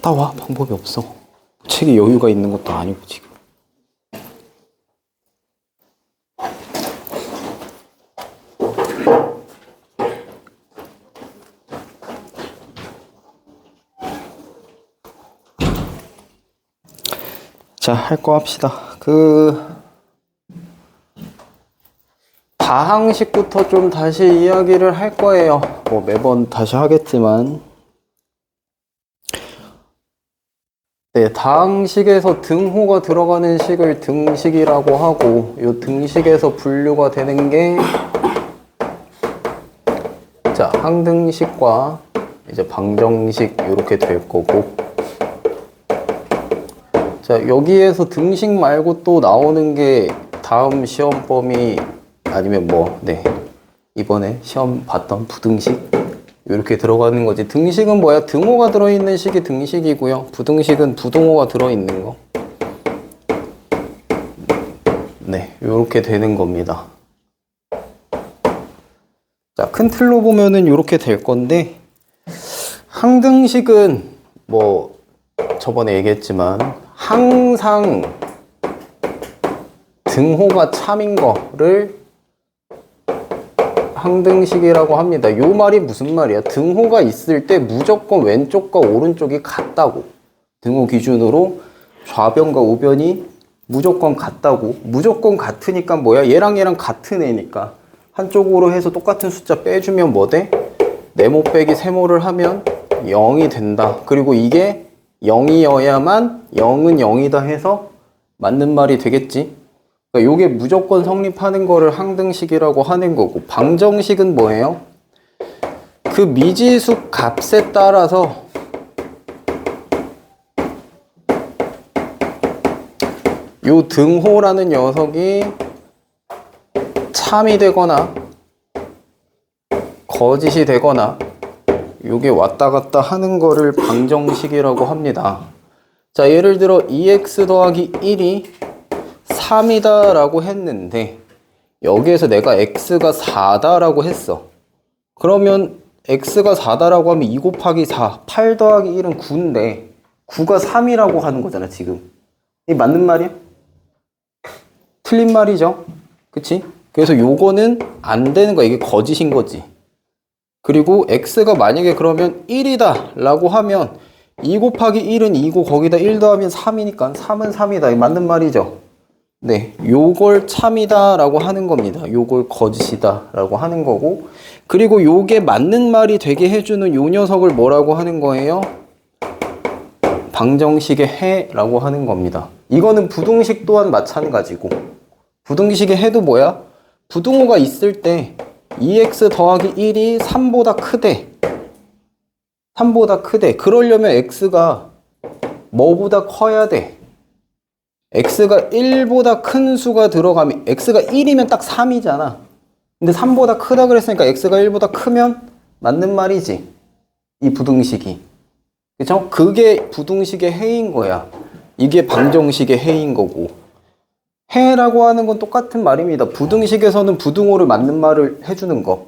갔다 와. 방법이 없어. 책에 여유가 있는 것도 아니고 지금. 자, 할 거 합시다. 다항식부터 좀 다시 이야기를 할 거예요. 뭐 매번 다시 하겠지만. 네, 다항식에서 등호가 들어가는 식을 등식이라고 하고, 이 등식에서 분류가 되는 게, 자, 항등식과 이제 방정식 이렇게 될 거고, 자, 여기에서 등식 말고 또 나오는 게 다음 시험 범위 아니면 이번에 시험 봤던 부등식 이렇게 들어가는 거지. 등식은 뭐야? 등호가 들어있는 식이 등식이고요. 부등식은 부등호가 들어있는 거. 네, 이렇게 되는 겁니다. 자, 큰 틀로 보면은 이렇게 될 건데, 항등식은 저번에 얘기했지만 항상 등호가 참인 거를 항등식이라고 합니다. 요 말이 무슨 말이야? 등호가 있을 때 무조건 왼쪽과 오른쪽이 같다고. 등호 기준으로 좌변과 우변이 무조건 같다고. 무조건 같으니까 뭐야? 얘랑 얘랑 같은 애니까 한쪽으로 해서 똑같은 숫자 빼주면 뭐 돼? 네모 빼기 세모를 하면 0이 된다. 그리고 이게 0이어야만 0은 0이다 해서 맞는 말이 되겠지. 그러니까 요게 무조건 성립하는 거를 항등식이라고 하는 거고, 방정식은 뭐예요? 그 미지수 값에 따라서 요 등호라는 녀석이 참이 되거나 거짓이 되거나 요게 왔다 갔다 하는 거를 방정식이라고 합니다. 자, 예를 들어 2x 더하기 1이 3이다 라고 했는데 여기에서 내가 x가 4다 라고 했어. 그러면 x가 4다 라고 하면 2 곱하기 4, 8 더하기 1은 9인데 9가 3이라고 하는 거잖아 지금. 이게 맞는 말이야? 틀린 말이죠. 그치? 그래서 요거는 안 되는 거야. 이게 거짓인 거지. 그리고 x가 만약에 그러면 1이다 라고 하면 2 곱하기 1은 2고 거기다 1 더하면 3이니까 3은 3이다. 이게 맞는 말이죠. 네, 요걸 참이다 라고 하는 겁니다. 요걸 거짓이다 라고 하는 거고, 그리고 요게 맞는 말이 되게 해주는 요 녀석을 뭐라고 하는 거예요? 방정식의 해라고 하는 겁니다. 이거는 부등식 또한 마찬가지고, 부등식의 해도 뭐야? 부등호가 있을 때 2x 더하기 1이 3보다 크대. 3보다 크대. 그러려면 x가 뭐보다 커야 돼? x가 1보다 큰 수가 들어가면, x가 1이면 딱 3이잖아. 근데 3보다 크다 그랬으니까 x가 1보다 크면 맞는 말이지. 이 부등식이. 그쵸? 그게 부등식의 해인 거야. 이게 방정식의 해인 거고. 해라고 하는 건 똑같은 말입니다. 부등식에서는 부등호를 맞는 말을 해주는 거.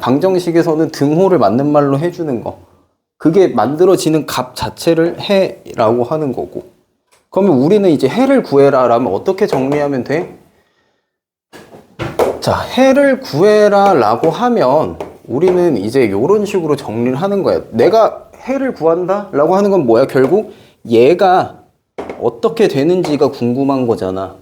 방정식에서는 등호를 맞는 말로 해주는 거. 그게 만들어지는 값 자체를 해라고 하는 거고. 그러면 우리는 이제 해를 구해라 라면 어떻게 정리하면 돼? 자, 해를 구해라 라고 하면 우리는 이제 이런 식으로 정리를 하는 거야. 내가 해를 구한다 라고 하는 건 뭐야? 결국 얘가 어떻게 되는지가 궁금한 거잖아.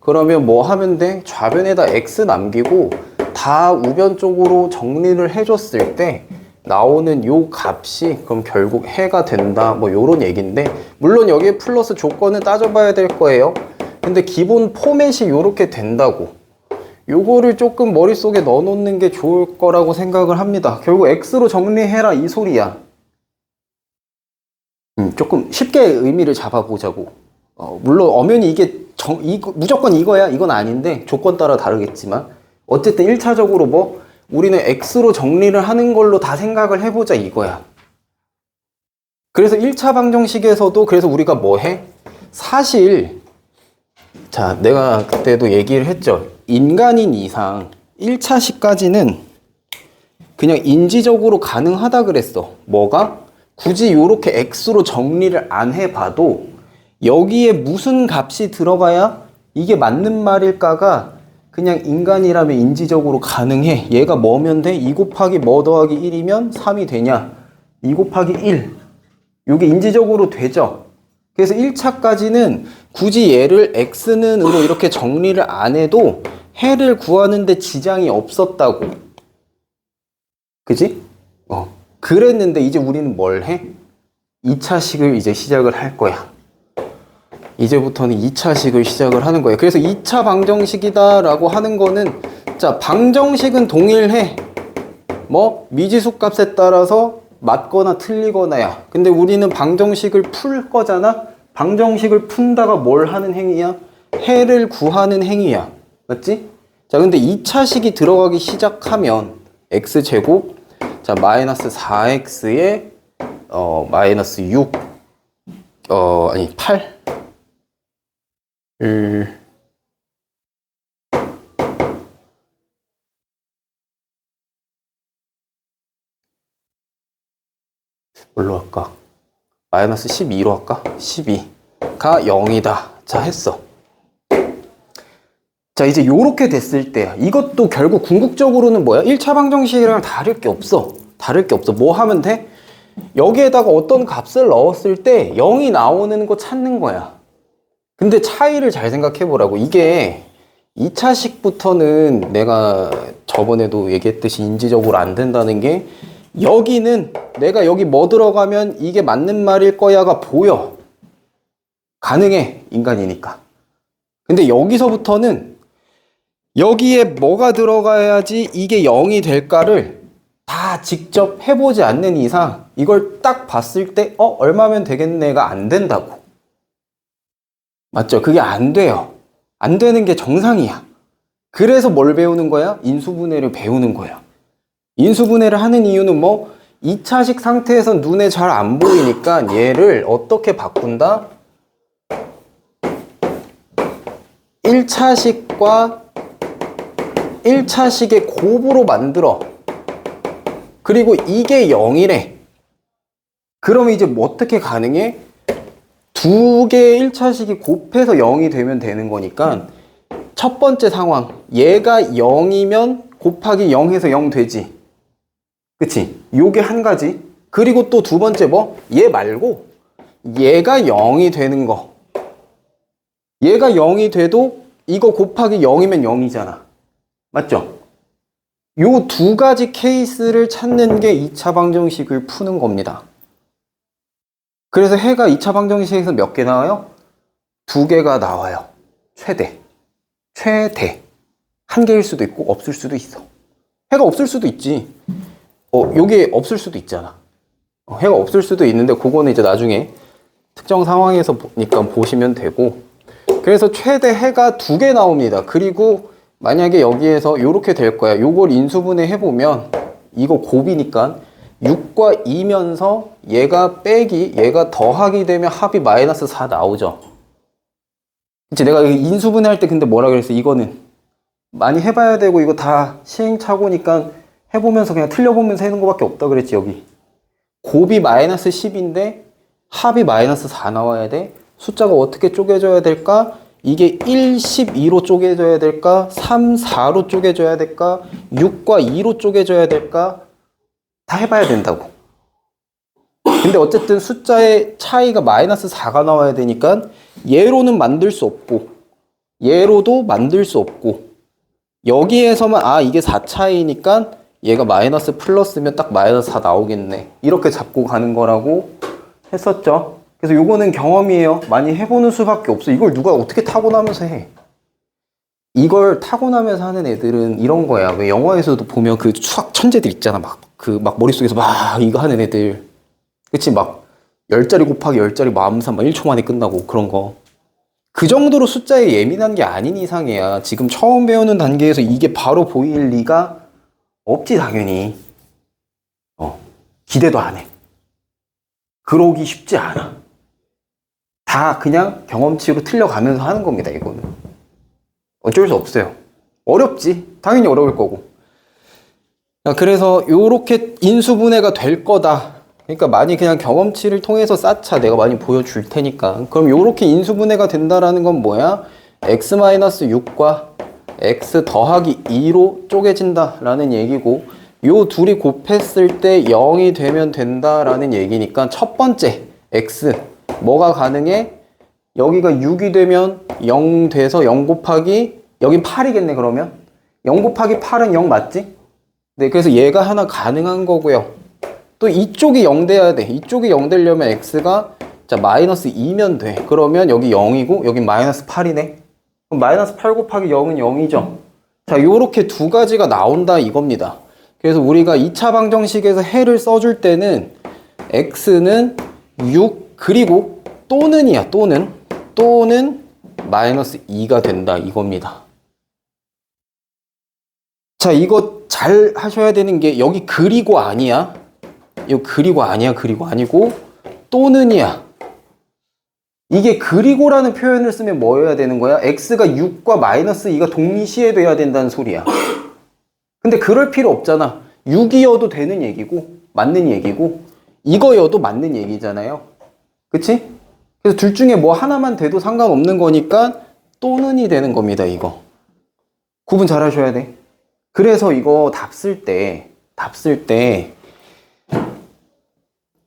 그러면 뭐 하면 돼? 좌변에다 x 남기고 다 우변 쪽으로 정리를 해줬을 때 나오는 요 값이 그럼 결국 해가 된다, 뭐 요런 얘기인데, 물론 여기에 플러스 조건을 따져봐야 될 거예요. 근데 기본 포맷이 요렇게 된다고. 요거를 조금 머릿속에 넣어놓는 게 좋을 거라고 생각을 합니다. 결국 x로 정리해라 이 소리야. 조금 쉽게 의미를 잡아보자고. 물론 엄연히 이게 무조건 이거야 이건 아닌데 조건 따라 다르겠지만 어쨌든 1차적으로 우리는 x로 정리를 하는 걸로 다 생각을 해보자 이거야. 그래서 1차 방정식에서도 그래서 우리가 뭐 해? 사실 자, 내가 그때도 얘기를 했죠. 인간인 이상 1차식까지는 그냥 인지적으로 가능하다 그랬어. 뭐가? 굳이 이렇게 x로 정리를 안 해봐도 여기에 무슨 값이 들어가야 이게 맞는 말일까가 그냥 인간이라면 인지적으로 가능해. 얘가 뭐면 돼? 2 곱하기 뭐 더하기 1이면 3이 되냐? 2 곱하기 1. 이게 인지적으로 되죠? 그래서 1차까지는 굳이 얘를 x는으로 이렇게 정리를 안 해도 해를 구하는데 지장이 없었다고. 그지? 그랬는데 이제 우리는 뭘 해? 2차식을 이제 시작을 할 거야. 이제부터는 2차식을 시작을 하는 거예요. 그래서 2차 방정식이다 라고 하는 거는, 자, 방정식은 동일해. 뭐 미지수 값에 따라서 맞거나 틀리거나야. 근데 우리는 방정식을 풀 거잖아. 방정식을 푼다가 뭘 하는 행위야? 해를 구하는 행위야. 맞지? 자, 근데 2차식이 들어가기 시작하면 x제곱, 자, 마이너스 4x에 마이너스 6 아니 8 뭘로 할까? 마이너스 12로 할까? 12가 0이다. 자, 했어. 자, 이제 요렇게 됐을 때 이것도 결국 궁극적으로는 뭐야? 1차 방정식이랑 다를 게 없어. 다를 게 없어. 뭐 하면 돼? 여기에다가 어떤 값을 넣었을 때 0이 나오는 거 찾는 거야. 근데 차이를 잘 생각해 보라고. 이게 2차식부터는 내가 저번에도 얘기했듯이 인지적으로 안 된다는 게, 여기는 내가 여기 뭐 들어가면 이게 맞는 말일 거야가 보여. 가능해. 인간이니까. 근데 여기서부터는 여기에 뭐가 들어가야지 이게 0이 될까를 다 직접 해보지 않는 이상 이걸 딱 봤을 때 얼마면 되겠네가 안 된다고. 맞죠? 그게 안 돼요. 안 되는 게 정상이야. 그래서 뭘 배우는 거야? 인수분해를 배우는 거야. 인수분해를 하는 이유는 뭐 2차식 상태에서 눈에 잘 안 보이니까 얘를 어떻게 바꾼다? 1차식과 1차식의 곱으로 만들어. 그리고 이게 0이래. 그러면 이제 뭐 어떻게 가능해? 두 개의 1차식이 곱해서 0이 되면 되는 거니까, 첫 번째 상황, 얘가 0이면 곱하기 0해서 0 되지. 그치? 요게 한 가지. 그리고 또 두 번째 뭐? 얘 말고 얘가 0이 되는 거. 얘가 0이 돼도 이거 곱하기 0이면 0이잖아. 맞죠? 요 두 가지 케이스를 찾는 게 2차 방정식을 푸는 겁니다. 그래서 해가 2차 방정식에서 몇 개 나와요? 2개가 나와요. 최대. 한 개일 수도 있고 없을 수도 있어. 해가 없을 수도 있지. 요게 없을 수도 있잖아. 해가 없을 수도 있는데 그거는 이제 나중에 특정 상황에서 보니까 보시면 되고. 그래서 최대 해가 2개 나옵니다. 그리고 만약에 여기에서 요렇게 될 거야. 요걸 인수분해 해보면 이거 곱이니까 6과 2면서 얘가 빼기, 얘가 더하기 되면 합이 마이너스 4 나오죠. 그치? 내가 인수분해 할 때 근데 뭐라 그랬어? 이거는 많이 해봐야 되고 이거 다 시행착오니까 해보면서 그냥 틀려보면서 해는 거밖에 없다 그랬지. 여기 곱이 마이너스 10인데 합이 마이너스 4 나와야 돼. 숫자가 어떻게 쪼개져야 될까? 이게 1, 12로 쪼개져야 될까? 3, 4로 쪼개져야 될까? 6과 2로 쪼개져야 될까? 다 해봐야 된다고. 근데 어쨌든 숫자의 차이가 마이너스 4가 나와야 되니까 얘로는 만들 수 없고 얘로도 만들 수 없고, 여기에서만 이게 4 차이니까 얘가 마이너스 플러스면 딱 마이너스 4 나오겠네. 이렇게 잡고 가는 거라고 했었죠. 그래서 요거는 경험이에요. 많이 해보는 수밖에 없어. 이걸 누가 어떻게 타고나면서 해? 이걸 타고나면서 하는 애들은 이런 거야. 왜 영화에서도 보면 그 수학 천재들 있잖아. 막 머릿속에서 막 이거 하는 애들. 그치? 막 10자리 곱하기 10자리 마음산 막 1초 만에 끝나고 그런 거. 그 정도로 숫자에 예민한 게 아닌 이상이야. 지금 처음 배우는 단계에서 이게 바로 보일 리가 없지, 당연히. 기대도 안 해. 그러기 쉽지 않아. 다 그냥 경험치로 틀려가면서 하는 겁니다, 이거는. 어쩔 수 없어요. 어렵지. 당연히 어려울 거고. 그래서 요렇게 인수분해가 될 거다. 그러니까 많이 그냥 경험치를 통해서 쌓자. 내가 많이 보여줄 테니까. 그럼 요렇게 인수분해가 된다라는 건 뭐야? x-6과 x 더하기 2로 쪼개진다라는 얘기고, 요 둘이 곱했을 때 0이 되면 된다라는 얘기니까 첫 번째 x 뭐가 가능해? 여기가 6이 되면 0 돼서 0 곱하기, 여긴 8이겠네. 그러면 0 곱하기 8은 0 맞지? 네, 그래서 얘가 하나 가능한 거고요. 또 이쪽이 0 돼야 돼. 이쪽이 0 되려면 x가 자 마이너스 2면 돼. 그러면 여기 0이고 여기 마이너스 8이네. 그럼 마이너스 8 곱하기 0은 0이죠. 자, 요렇게 두 가지가 나온다 이겁니다. 그래서 우리가 2차 방정식에서 해를 써줄 때는 x는 6 그리고 또는이야. 또는 마이너스 2가 된다 이겁니다. 자, 이거 잘 하셔야 되는 게 여기 그리고 아니야. 이거 그리고 아니야. 그리고 아니고 또는이야. 이게 그리고라는 표현을 쓰면 뭐여야 되는 거야? x가 6과 마이너스 2가 동시에 돼야 된다는 소리야. 근데 그럴 필요 없잖아. 6이어도 되는 얘기고 맞는 얘기고 이거여도 맞는 얘기잖아요. 그치? 그래서 둘 중에 뭐 하나만 돼도 상관없는 거니까 또는이 되는 겁니다. 이거 구분 잘 하셔야 돼. 그래서 이거 답 쓸 때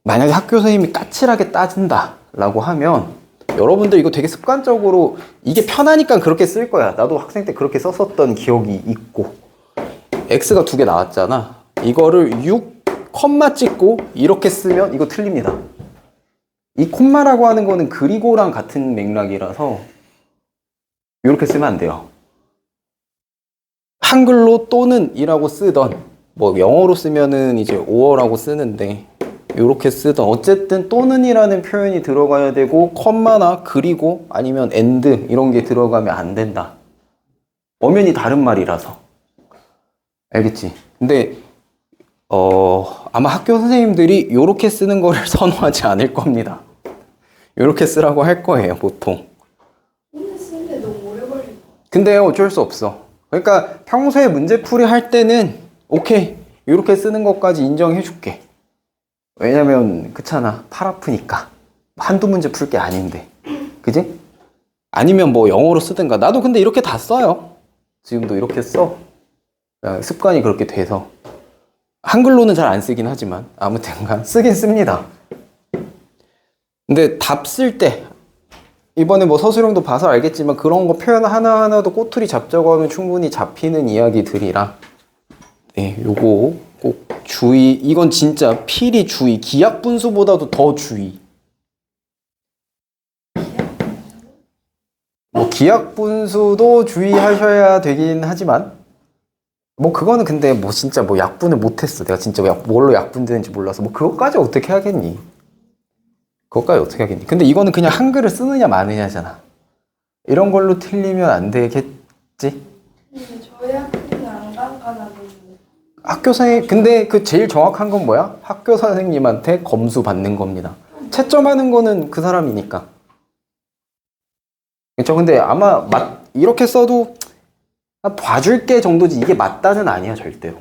만약에 학교 선생님이 까칠하게 따진다 라고 하면 여러분들 이거 되게 습관적으로 이게 편하니까 그렇게 쓸 거야. 나도 학생 때 그렇게 썼었던 기억이 있고, x가 두 개 나왔잖아. 이거를 6, 콤마 찍고 이렇게 쓰면 이거 틀립니다. 이 콤마라고 하는 거는 그리고랑 같은 맥락이라서 이렇게 쓰면 안 돼요. 한글로 또는 이라고 쓰던 뭐 영어로 쓰면은 이제 or라고 쓰는데 이렇게 쓰던 어쨌든 또는이라는 표현이 들어가야 되고 컴마나 그리고 아니면 and 이런 게 들어가면 안 된다. 엄연히 다른 말이라서. 알겠지? 근데 아마 학교 선생님들이 이렇게 쓰는 거를 선호하지 않을 겁니다. 이렇게 쓰라고 할 거예요, 보통. 근데 쓰는데 너무 오래 걸리고. 근데 어쩔 수 없어. 그러니까 평소에 문제풀이 할 때는 오케이, 이렇게 쓰는 것까지 인정해 줄게. 왜냐면 그렇잖아, 팔 아프니까 한두 문제 풀 게 아닌데, 그지? 아니면 뭐 영어로 쓰든가. 나도 근데 이렇게 다 써요. 지금도 이렇게 써. 습관이 그렇게 돼서. 한글로는 잘 안 쓰긴 하지만 아무튼간 쓰긴 씁니다. 근데 답 쓸 때 이번에 뭐 서술형도 봐서 알겠지만 그런 거 표현 하나하나도 꼬투리 잡자고 하면 충분히 잡히는 이야기들이라, 네, 요거 꼭 주의. 이건 진짜 필히 주의. 기하 분수보다도 더 주의. 뭐 기하 분수도 주의하셔야 되긴 하지만 뭐 그거는 근데 뭐 진짜 뭐 약분을 못했어. 내가 진짜 뭘로 약분되는지 몰라서 뭐 그것까지 어떻게 하겠니? 근데 이거는 그냥 한글을 쓰느냐 마느냐잖아. 이런 걸로 틀리면 안 되겠지? 근데 저희 학교는 안 깐깐하거든요. 학교 선생님, 근데 그 제일 정확한 건 뭐야? 학교 선생님한테 검수 받는 겁니다. 채점하는 거는 그 사람이니까. 그렇죠? 근데 아마 이렇게 써도 봐줄게 정도지 이게 맞다는 아니야, 절대로.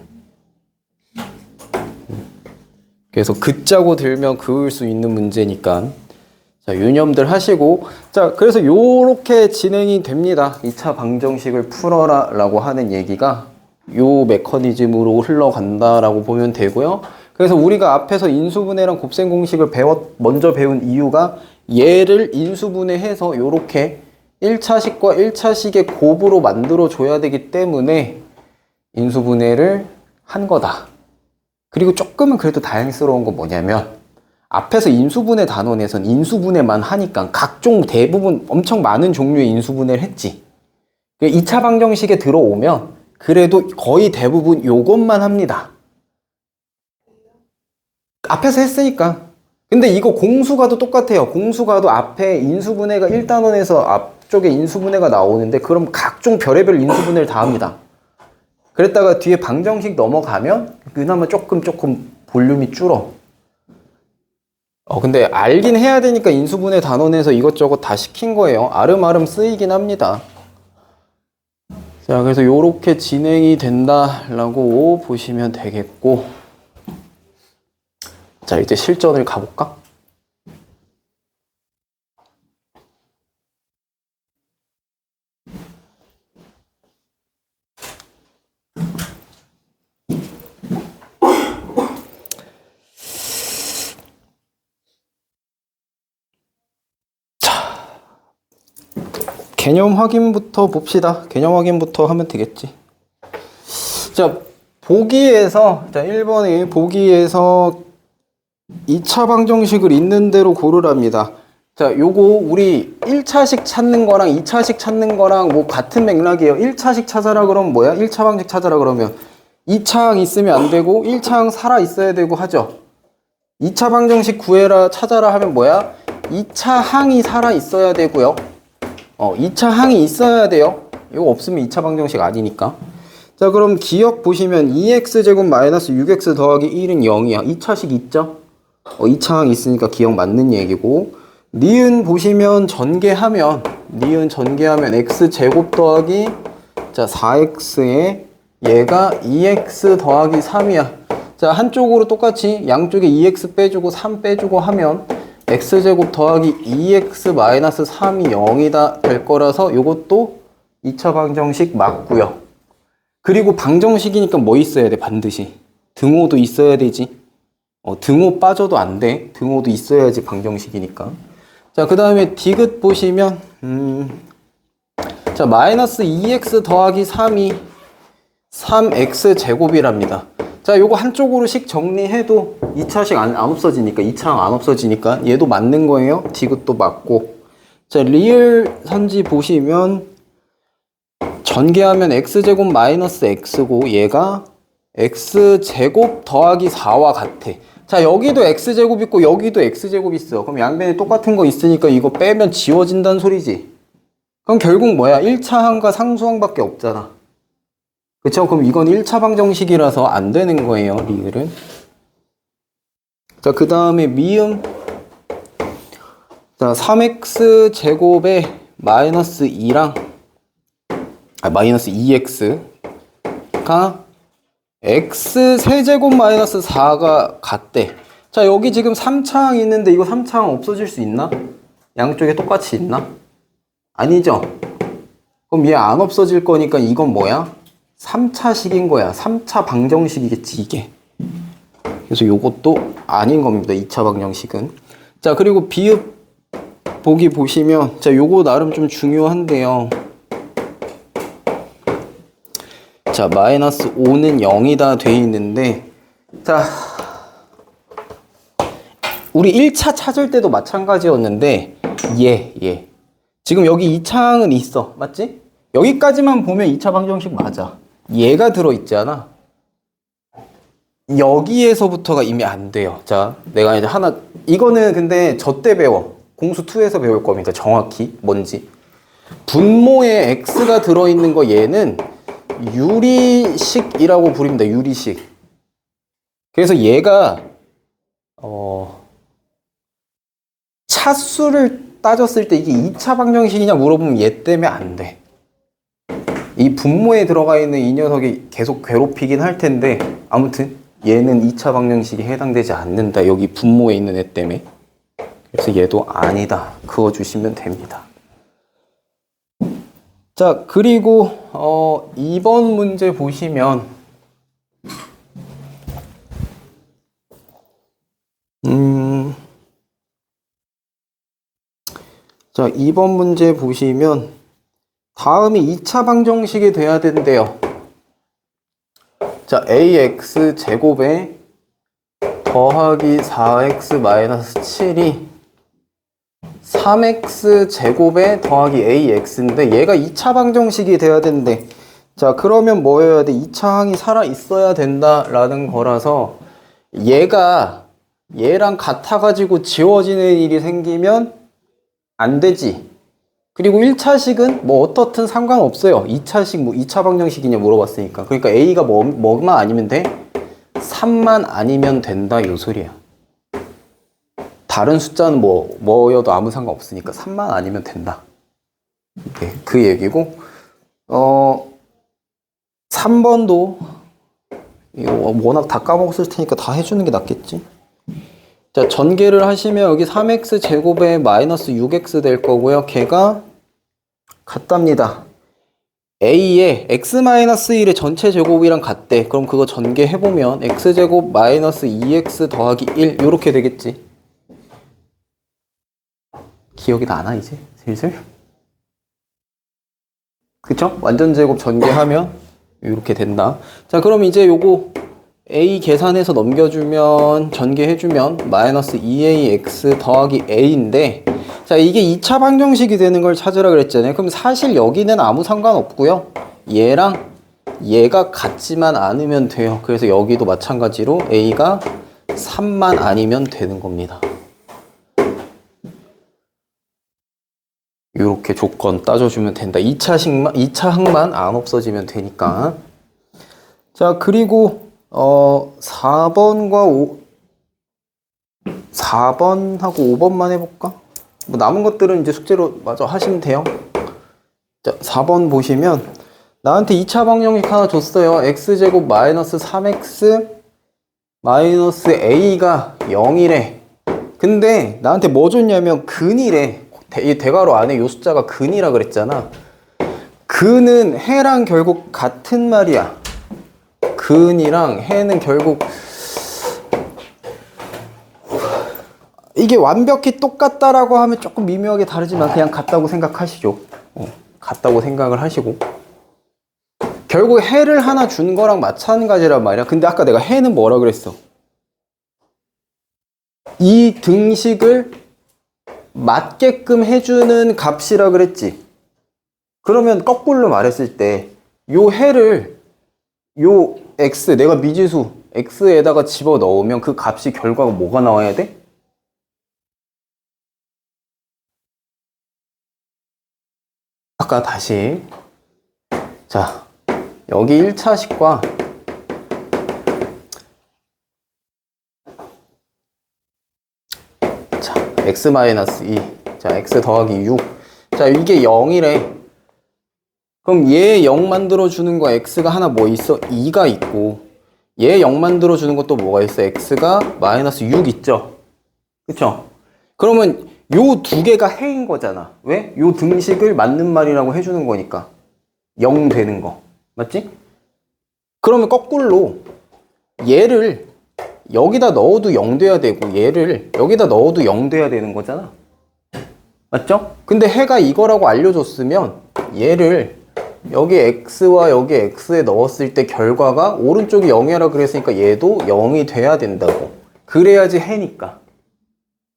그래서 그짜고 들면 그을 수 있는 문제니까 자, 유념들 하시고, 자, 그래서 요렇게 진행이 됩니다. 2차 방정식을 풀어라 라고 하는 얘기가 요 메커니즘으로 흘러간다라고 보면 되고요. 그래서 우리가 앞에서 인수분해랑 곱셈 공식을 먼저 배운 이유가 얘를 인수분해해서 요렇게 1차식과 1차식의 곱으로 만들어 줘야 되기 때문에 인수분해를 한 거다. 그리고 조금은 그래도 다행스러운 건 뭐냐면 앞에서 인수분해 단원에선 인수분해만 하니까 각종 대부분 엄청 많은 종류의 인수분해를 했지. 2차 방정식에 들어오면 그래도 거의 대부분 요것만 합니다. 앞에서 했으니까. 근데 이거 공수가도 똑같아요. 공수가도 앞에 인수분해가 1단원에서 앞쪽에 인수분해가 나오는데 그럼 각종 별의별 인수분해를 다 합니다. 그랬다가 뒤에 방정식 넘어가면 그나마 조금 볼륨이 줄어. 근데 알긴 해야 되니까 인수분해 단원에서 이것저것 다 시킨 거예요. 아름아름 쓰이긴 합니다. 자, 그래서 요렇게 진행이 된다라고 보시면 되겠고, 자, 이제 실전을 가볼까? 개념 확인부터 봅시다. 개념 확인부터 하면 되겠지. 자, 보기에서, 자, 1번에 보기에서 2차 방정식을 있는 대로 고르랍니다. 자, 요거 우리 1차식 찾는 거랑 2차식 찾는 거랑 뭐 같은 맥락이에요. 1차식 찾아라 그러면 뭐야? 1차 방식 찾아라 그러면 2차항 있으면 안 되고 1차항 살아 있어야 되고 하죠. 2차 방정식 구해라 찾아라 하면 뭐야? 2차 항이 살아 있어야 되고요. 2차 항이 있어야 돼요. 이거 없으면 2차 방정식 아니니까. 자, 그럼 기억 보시면 2x제곱 마이너스 6x 더하기 1은 0이야. 2차식 있죠? 2차 항 있으니까 기억 맞는 얘기고. 니은 보시면 전개하면 x제곱 더하기 자 4x에 얘가 2x 더하기 3이야. 자, 한쪽으로 똑같이 양쪽에 2x 빼주고 3 빼주고 하면 x제곱 더하기 2x 마이너스 3이 0이다 될 거라서 요것도 2차 방정식 맞고요. 그리고 방정식이니까 뭐 있어야 돼? 반드시 등호도 있어야 되지. 등호 빠져도 안 돼. 등호도 있어야지 방정식이니까. 자, 그 다음에 디귿 보시면 자, 마이너스 2x 더하기 3이 3x 제곱이랍니다. 자, 요거 한쪽으로씩 정리해도 2차식 안 없어지니까, 2차항 안 없어지니까 얘도 맞는 거예요. 디귿도 맞고. 자, 리을 선지 보시면 전개하면 x제곱 마이너스 x고 얘가 x제곱 더하기 4와 같아. 자, 여기도 x제곱 있고 여기도 x제곱 있어. 그럼 양변에 똑같은 거 있으니까 이거 빼면 지워진다는 소리지. 그럼 결국 뭐야? 1차항과 상수항밖에 없잖아. 그쵸? 그럼 이건 1차 방정식이라서 안 되는 거예요, 리을은. 자, 그 다음에 미음. 자, 3x 제곱에 마이너스 2랑 마이너스 2x가 x 세제곱 마이너스 4가 같대. 자, 여기 지금 3차항 있는데 이거 3차항 없어질 수 있나? 양쪽에 똑같이 있나? 아니죠? 그럼 얘 안 없어질 거니까 이건 뭐야? 3차식인 거야. 3차 방정식이겠지, 이게. 그래서 요것도 아닌 겁니다, 2차 방정식은. 자, 그리고 비읍 보기 보시면, 자, 요거 나름 좀 중요한데요. 자, 마이너스 5는 0이다 돼 있는데, 자, 우리 1차 찾을 때도 마찬가지였는데, 얘. 지금 여기 2차항은 있어. 맞지? 여기까지만 보면 2차 방정식 맞아. 얘가 들어있잖아. 여기에서부터가 이미 안 돼요. 자, 내가 이제 하나, 이거는 근데 저 때 배워. 공수 2에서 배울 겁니다. 정확히 뭔지. 분모에 x가 들어있는 거 얘는 유리식이라고 부릅니다. 유리식. 그래서 얘가 차수를 따졌을 때 이게 2차 방정식이냐 물어보면 얘 때문에 안 돼. 이 분모에 들어가 있는 이 녀석이 계속 괴롭히긴 할 텐데 아무튼 얘는 2차 방정식에 해당되지 않는다. 여기 분모에 있는 애 때문에. 그래서 얘도 아니다. 그어주시면 됩니다. 자, 그리고 2번 문제 보시면 자, 2번 문제 보시면 다음이 2차 방정식이 돼야 된대요. 자, ax 제곱에 더하기 4x 마이너스 7이 3x 제곱에 더하기 ax인데 얘가 2차 방정식이 돼야 된대. 자, 그러면 뭐 해야 돼? 2차항이 살아 있어야 된다라는 거라서 얘가 얘랑 같아가지고 지워지는 일이 생기면 안 되지. 그리고 1차식은 뭐 어떻든 상관없어요. 2차식 뭐 2차 방정식이냐 물어봤으니까. 그러니까 a가 뭐만 아니면 돼? 3만 아니면 된다 이 소리야. 다른 숫자는 뭐여도 아무 상관없으니까 3만 아니면 된다. 네, 그 얘기고 3번도 이거 워낙 다 까먹었을 테니까 다 해주는 게 낫겠지. 자, 전개를 하시면 여기 3x 제곱에 마이너스 6x 될 거고요. 걔가 같답니다. a의 x-1의 전체 제곱이랑 같대. 그럼 그거 전개해보면 x제곱 마이너스 2x 더하기 1 요렇게 되겠지. 기억이 나나 이제 슬슬? 그쵸? 완전 제곱 전개하면 이렇게 된다. 자, 그럼 이제 요거 a 계산해서 넘겨주면 전개해주면 마이너스 2ax 더하기 a인데, 자, 이게 2차 방정식이 되는 걸 찾으라 그랬잖아요. 그럼 사실 여기는 아무 상관없고요. 얘랑 얘가 같지만 않으면 돼요. 그래서 여기도 마찬가지로 a가 3만 아니면 되는 겁니다. 이렇게 조건 따져주면 된다. 2차 항만 안 없어지면 되니까. 자, 그리고 4번하고 5번만 해볼까? 뭐 남은 것들은 이제 숙제로 마저 하시면 돼요. 자, 4번 보시면 나한테 2차 방정식 하나 줬어요. x제곱 마이너스 3x 마이너스 a가 0이래. 근데 나한테 뭐 줬냐면 근이래. 이 대괄호 안에 요 숫자가 근이라 그랬잖아. 근은 해랑 결국 같은 말이야. 근이랑 해는 결국 이게 완벽히 똑같다라고 하면 조금 미묘하게 다르지만 그냥 같다고 생각하시죠. 같다고 생각을 하시고, 결국 해를 하나 준 거랑 마찬가지란 말이야. 근데 아까 내가 해는 뭐라 그랬어? 이 등식을 맞게끔 해주는 값이라 그랬지. 그러면 거꾸로 말했을 때 요 해를 요 x, 내가 미지수 x에다가 집어넣으면 그 값이 결과가 뭐가 나와야 돼? 아까 다시, 자, 여기 1차식과 자, x-2, 자, x 더하기 6, 자, 이게 0이래. 그럼 얘 0 만들어주는 거 x가 하나 뭐 있어? 2가 있고, 얘 0 만들어주는 것도 뭐가 있어? x가 마이너스 6 있죠? 그쵸? 그러면 요 두 개가 해인 거잖아. 왜? 요 등식을 맞는 말이라고 해주는 거니까 0 되는 거 맞지? 그러면 거꾸로 얘를 여기다 넣어도 0 돼야 되고 얘를 여기다 넣어도 0 돼야 되는 거잖아. 맞죠? 근데 해가 이거라고 알려줬으면 얘를 여기 x와 여기 x에 넣었을 때 결과가 오른쪽이 0이라 그랬으니까 얘도 0이 돼야 된다고. 그래야지 해니까.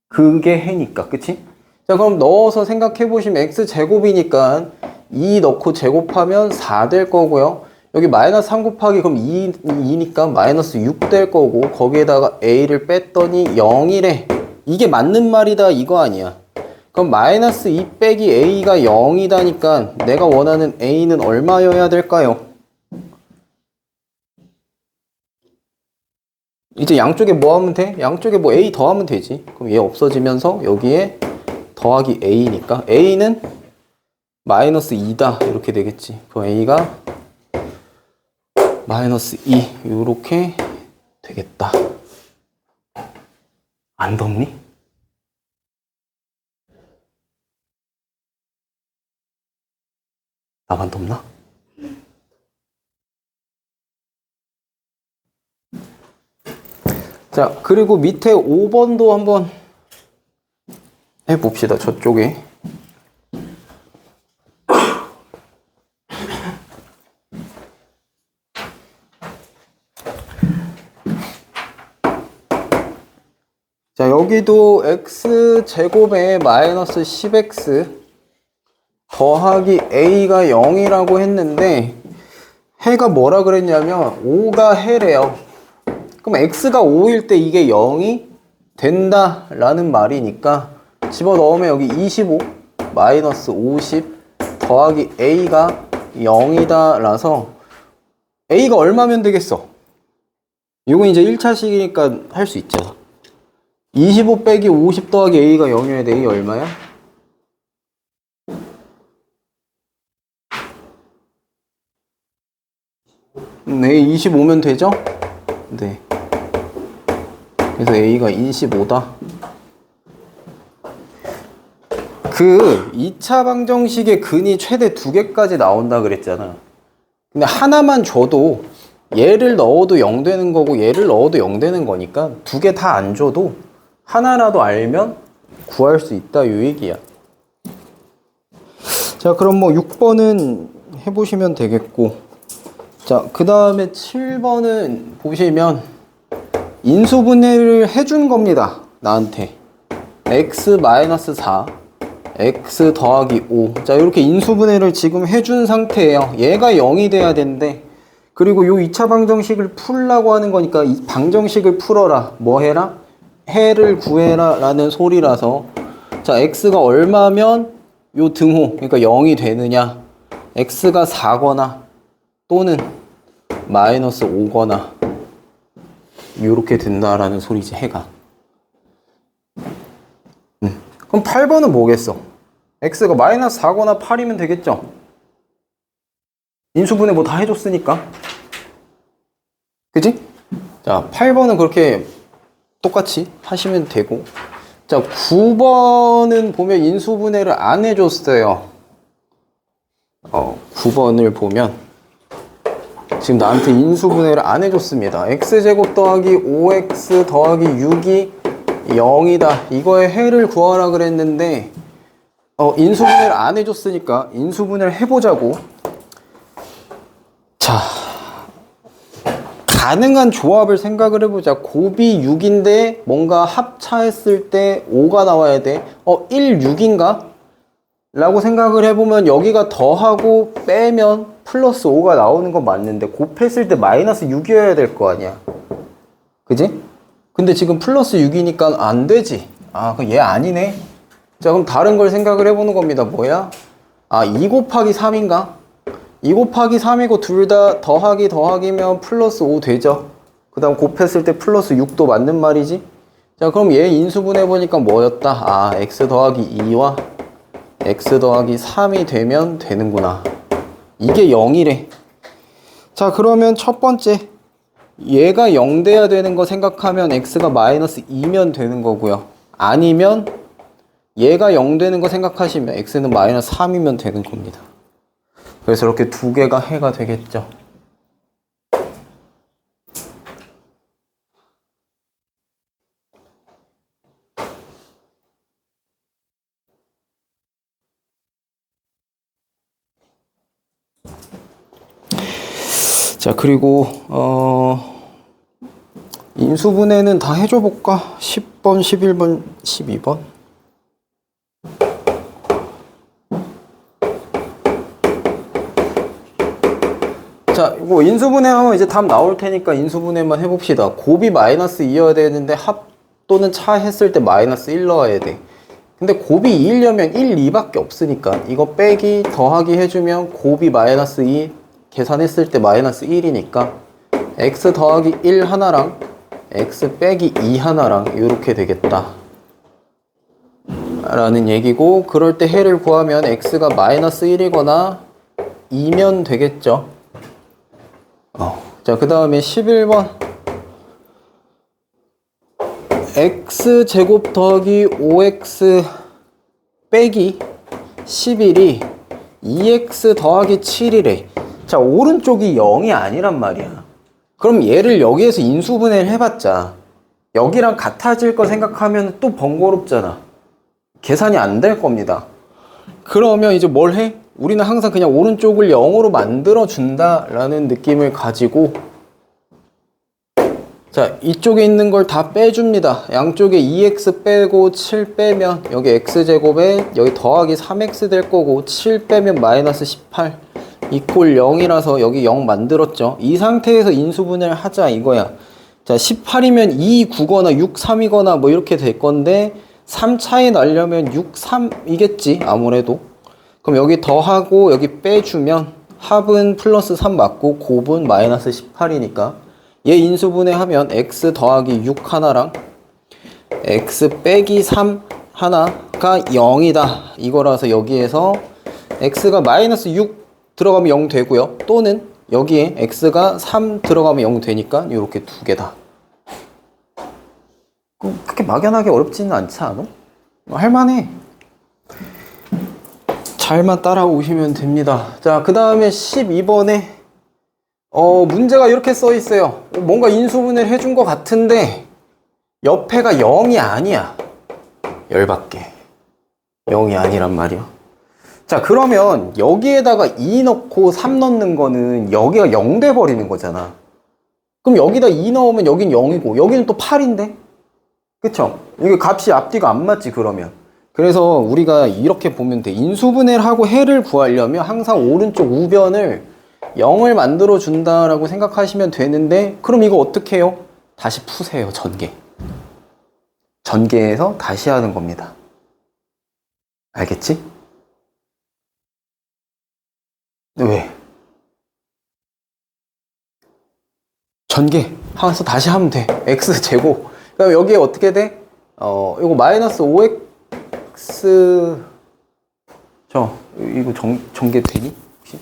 그게 해니까. 그치? 자, 그럼 넣어서 생각해 보시면 x제곱이니까 2 넣고 제곱하면 4 될 거고요. 여기 마이너스 3 곱하기 그럼 2니까 마이너스 6 될 거고, 거기에다가 a를 뺐더니 0이래. 이게 맞는 말이다 이거 아니야. 그럼 마이너스 2 빼기 a가 0이다니까 내가 원하는 a는 얼마여야 될까요? 이제 양쪽에 뭐 하면 돼? 양쪽에 뭐 a 더하면 되지. 그럼 얘 없어지면서 여기에 더하기 a니까 a는 마이너스 2다 이렇게 되겠지. 그럼 a가 마이너스 2 이렇게 되겠다. 안 덥니? 나만 덥나? 자, 그리고 밑에 5번도 한번 해봅시다. 저쪽에. 자, 여기도 x제곱에 마이너스 10x 더하기 a가 0이라고 했는데 해가 뭐라 그랬냐면 5가 해래요. 그럼 x가 5일 때 이게 0이 된다라는 말이니까 집어넣으면 여기 25 마이너스 50 더하기 a가 0이다 라서 a가 얼마면 되겠어? 이건 이제 1차식이니까 할 수 있잖아. 25 빼기 50 더하기 a가 0이어야 돼. a 얼마야? 네, 25면 되죠? 네. 그래서 A가 인시 5다. 그 2차 방정식의 근이 최대 2개까지 나온다 그랬잖아. 근데 하나만 줘도 얘를 넣어도 0 되는 거고 얘를 넣어도 0 되는 거니까 2개 다 안 줘도 하나라도 알면 구할 수 있다 이 얘기야. 자, 그럼 뭐 6번은 해보시면 되겠고, 자, 그 다음에 7번은 보시면 인수분해를 해준 겁니다. 나한테 x-4 x 더하기 5. 자, 이렇게 인수분해를 지금 해준 상태예요. 얘가 0이 돼야 되는데, 그리고 요 2차 방정식을 풀라고 하는 거니까 이 방정식을 풀어라. 뭐 해라? 해를 구해라 라는 소리라서, 자, x가 얼마면 요 등호, 그러니까 0이 되느냐? x가 4거나 또는 마이너스 5거나 요렇게 된다라는 소리지, 해가. 그럼 8번은 뭐겠어? x가 마이너스 4거나 8이면 되겠죠? 인수분해 뭐 다 해줬으니까. 그지? 자, 8번은 그렇게 똑같이 하시면 되고, 자, 9번은 보면 인수분해를 안 해줬어요. 9번을 보면 지금 나한테 인수분해를 안 해줬습니다. x제곱 더하기 5x 더하기 6이 0이다. 이거의 해를 구하라 그랬는데 인수분해를 안 해줬으니까 인수분해를 해보자고. 자, 가능한 조합을 생각을 해보자. 곱이 6인데 뭔가 합차했을 때 5가 나와야 돼. 1, 6인가? 라고 생각을 해보면 여기가 더하고 빼면 플러스 5가 나오는 건 맞는데 곱했을 때 마이너스 6이어야 될 거 아니야. 그지? 근데 지금 플러스 6이니까 안 되지. 그럼 얘 아니네. 자, 그럼 다른 걸 생각을 해보는 겁니다. 뭐야? 2 곱하기 3인가? 2 곱하기 3이고 둘 다 더하기면 플러스 5 되죠. 그 다음 곱했을 때 플러스 6도 맞는 말이지. 자, 그럼 얘 인수분해 보니까 뭐였다? x 더하기 2와 x 더하기 3이 되면 되는구나. 이게 0이래. 자, 그러면 첫 번째, 얘가 0 돼야 되는 거 생각하면 x가 마이너스 2면 되는 거고요. 아니면 얘가 0 되는 거 생각하시면 x는 마이너스 3이면 되는 겁니다. 그래서 이렇게 두 개가 해가 되겠죠. 자, 그리고 인수분해는 다 해줘 볼까? 10번, 11번, 12번. 자, 이거 인수분해하면 이제 답 나올 테니까 인수분해만 해봅시다. 곱이 마이너스 2여야 되는데 합 또는 차 했을 때 마이너스 1 넣어야 돼. 근데 곱이 2려면 1, 2밖에 없으니까 이거 빼기 더하기 해주면 곱이 마이너스 2 계산했을 때 마이너스 1이니까 x 더하기 1 하나랑 x 빼기 2 하나랑 이렇게 되겠다 라는 얘기고, 그럴 때 해를 구하면 x가 마이너스 1이거나 2면 되겠죠. 자, 그 다음에 11번 x제곱 더하기 5x 빼기 11이 2x 더하기 7이래. 자, 오른쪽이 0이 아니란 말이야. 그럼 얘를 여기에서 인수분해를 해봤자 여기랑 같아질 거 생각하면 또 번거롭잖아. 계산이 안 될 겁니다. 그러면 이제 뭘 해? 우리는 항상 그냥 오른쪽을 0으로 만들어준다 라는 느낌을 가지고, 자, 이쪽에 있는 걸 다 빼줍니다. 양쪽에 2x 빼고 7 빼면 여기 x제곱에 여기 더하기 3x 될 거고, 7 빼면 마이너스 18 이꼴 0이라서 여기 0 만들었죠. 이 상태에서 인수분해를 하자 이거야. 자, 18이면 2, 9거나 6, 3이거나 뭐 이렇게 될 건데 3 차이 나려면 6, 3이겠지 아무래도. 그럼 여기 더하고 여기 빼주면 합은 플러스 3 맞고 곱은 마이너스 18이니까 얘 인수분해 하면 x 더하기 6 하나랑 x 빼기 3 하나가 0이다 이거라서 여기에서 x가 마이너스 6 들어가면 0 되고요. 또는 여기에 x가 3 들어가면 0 되니까 이렇게 두 개다. 그렇게 막연하게 어렵지는 않지 않아? 할만해. 잘만 따라오시면 됩니다. 자, 그 다음에 12번에 문제가 이렇게 써 있어요. 뭔가 인수분해를 해준 것 같은데 옆에가 0이 아니야. 열받게. 0이 아니란 말이야. 자, 그러면 여기에다가 2 넣고 3 넣는 거는 여기가 0 돼버리는 거잖아. 그럼 여기다 2 넣으면 여긴 0이고 여기는 또 8인데? 그쵸? 이게 값이 앞뒤가 안 맞지 그러면. 그래서 우리가 이렇게 보면 돼. 인수분해를 하고 해를 구하려면 항상 오른쪽 우변을 0을 만들어 준다라고 생각하시면 되는데, 그럼 이거 어떻게 해요? 다시 푸세요. 전개. 전개해서 다시 하는 겁니다. 알겠지? 왜? 전개 하면서 다시 하면 돼. x제곱. 그럼 여기에 어떻게 돼? 이거 마이너스 5x 이거 전개 되니? 혹시?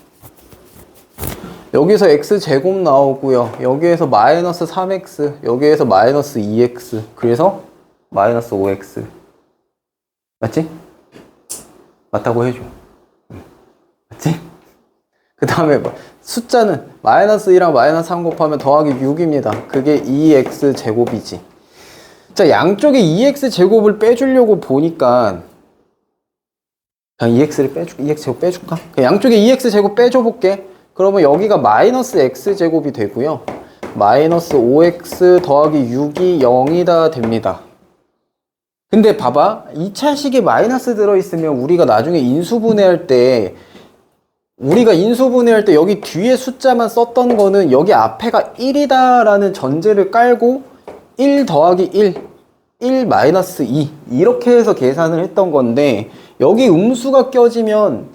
여기서 x제곱 나오고요. 여기에서 마이너스 3x, 여기에서 마이너스 2x. 그래서 마이너스 5x. 맞지? 맞다고 해줘. 맞지? 그 다음에 숫자는 마이너스 2랑 마이너스 3 곱하면 더하기 6입니다. 그게 2x 제곱이지. 자, 양쪽에 2x 제곱을 빼주려고 보니까 그냥 2x 제곱 빼줄까? 양쪽에 2x 제곱 빼줘 볼게. 그러면 여기가 마이너스 x 제곱이 되고요. 마이너스 5x 더하기 6이 0이다 됩니다. 근데 봐봐. 2차식에 마이너스 들어있으면 우리가 나중에 인수분해할 때 여기 뒤에 숫자만 썼던 거는 여기 앞에가 1이다 라는 전제를 깔고 1 더하기 1 마이너스 2 이렇게 해서 계산을 했던 건데, 여기 음수가 껴지면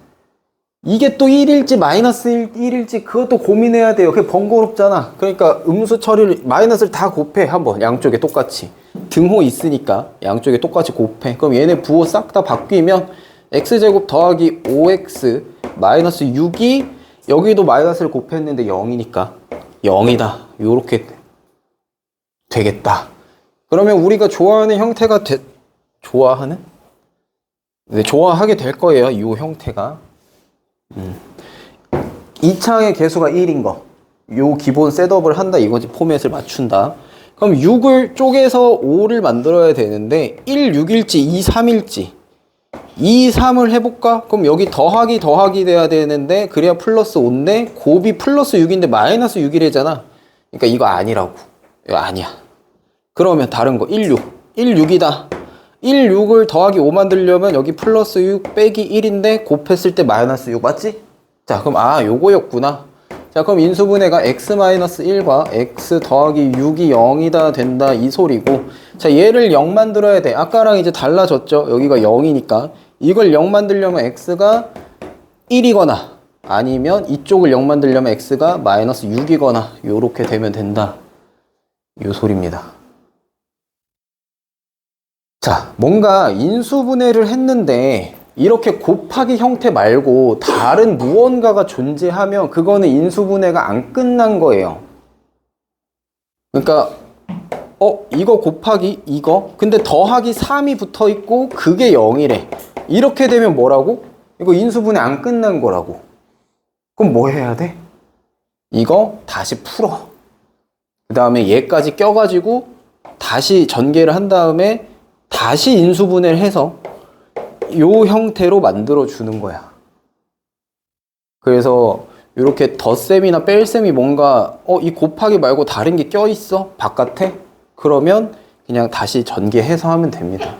이게 또 1일지 마이너스 1일지 그것도 고민해야 돼요. 그게 번거롭잖아. 그러니까 음수 처리를 마이너스를 다 곱해. 한번 양쪽에 똑같이 등호 있으니까 양쪽에 똑같이 곱해. 그럼 얘네 부호 싹 다 바뀌면 x제곱 더하기 5x 마이너스 6이 여기도 마이너스를 곱했는데 0이니까 0이다. 요렇게 되겠다. 그러면 우리가 좋아하는 형태가 좋아하는? 네, 좋아하게 될 거예요. 이 형태가. 2차의 개수가 1인 거. 요 기본 셋업을 한다 이거지. 포맷을 맞춘다. 그럼 6을 쪼개서 5를 만들어야 되는데 1, 6일지 2, 3일지 2, 3을 해볼까? 그럼 여기 더하기 돼야 되는데 그래야 플러스 5인데 곱이 플러스 6인데 마이너스 6이래잖아. 그러니까 이거 아니라고. 이거 아니야. 그러면 다른 거 1, 6. 1, 6이다. 1, 6을 더하기 5 만들려면 여기 플러스 6 빼기 1인데 곱했을 때 마이너스 6 맞지? 자, 그럼 요거였구나. 자, 그럼 인수분해가 x-1과 x 더하기 6이 0이다 된다 이 소리고, 자, 얘를 0 만들어야 돼. 아까랑 이제 달라졌죠? 여기가 0이니까 이걸 0 만들려면 x가 1이거나 아니면 이쪽을 0 만들려면 x가 마이너스 6이거나 요렇게 되면 된다 요 소리입니다. 자, 뭔가 인수분해를 했는데 이렇게 곱하기 형태 말고 다른 무언가가 존재하면 그거는 인수분해가 안 끝난 거예요. 그러니까 이거 곱하기 이거 근데 더하기 3이 붙어 있고 그게 0이래. 이렇게 되면 뭐라고? 이거 인수분해 안 끝난 거라고. 그럼 뭐 해야 돼? 이거 다시 풀어. 그 다음에 얘까지 껴가지고 다시 전개를 한 다음에 다시 인수분해를 해서 요 형태로 만들어 주는 거야. 그래서 이렇게 덧셈이나 뺄셈이 뭔가 이 곱하기 말고 다른 게 껴 있어 바깥에? 그러면 그냥 다시 전개해서 하면 됩니다.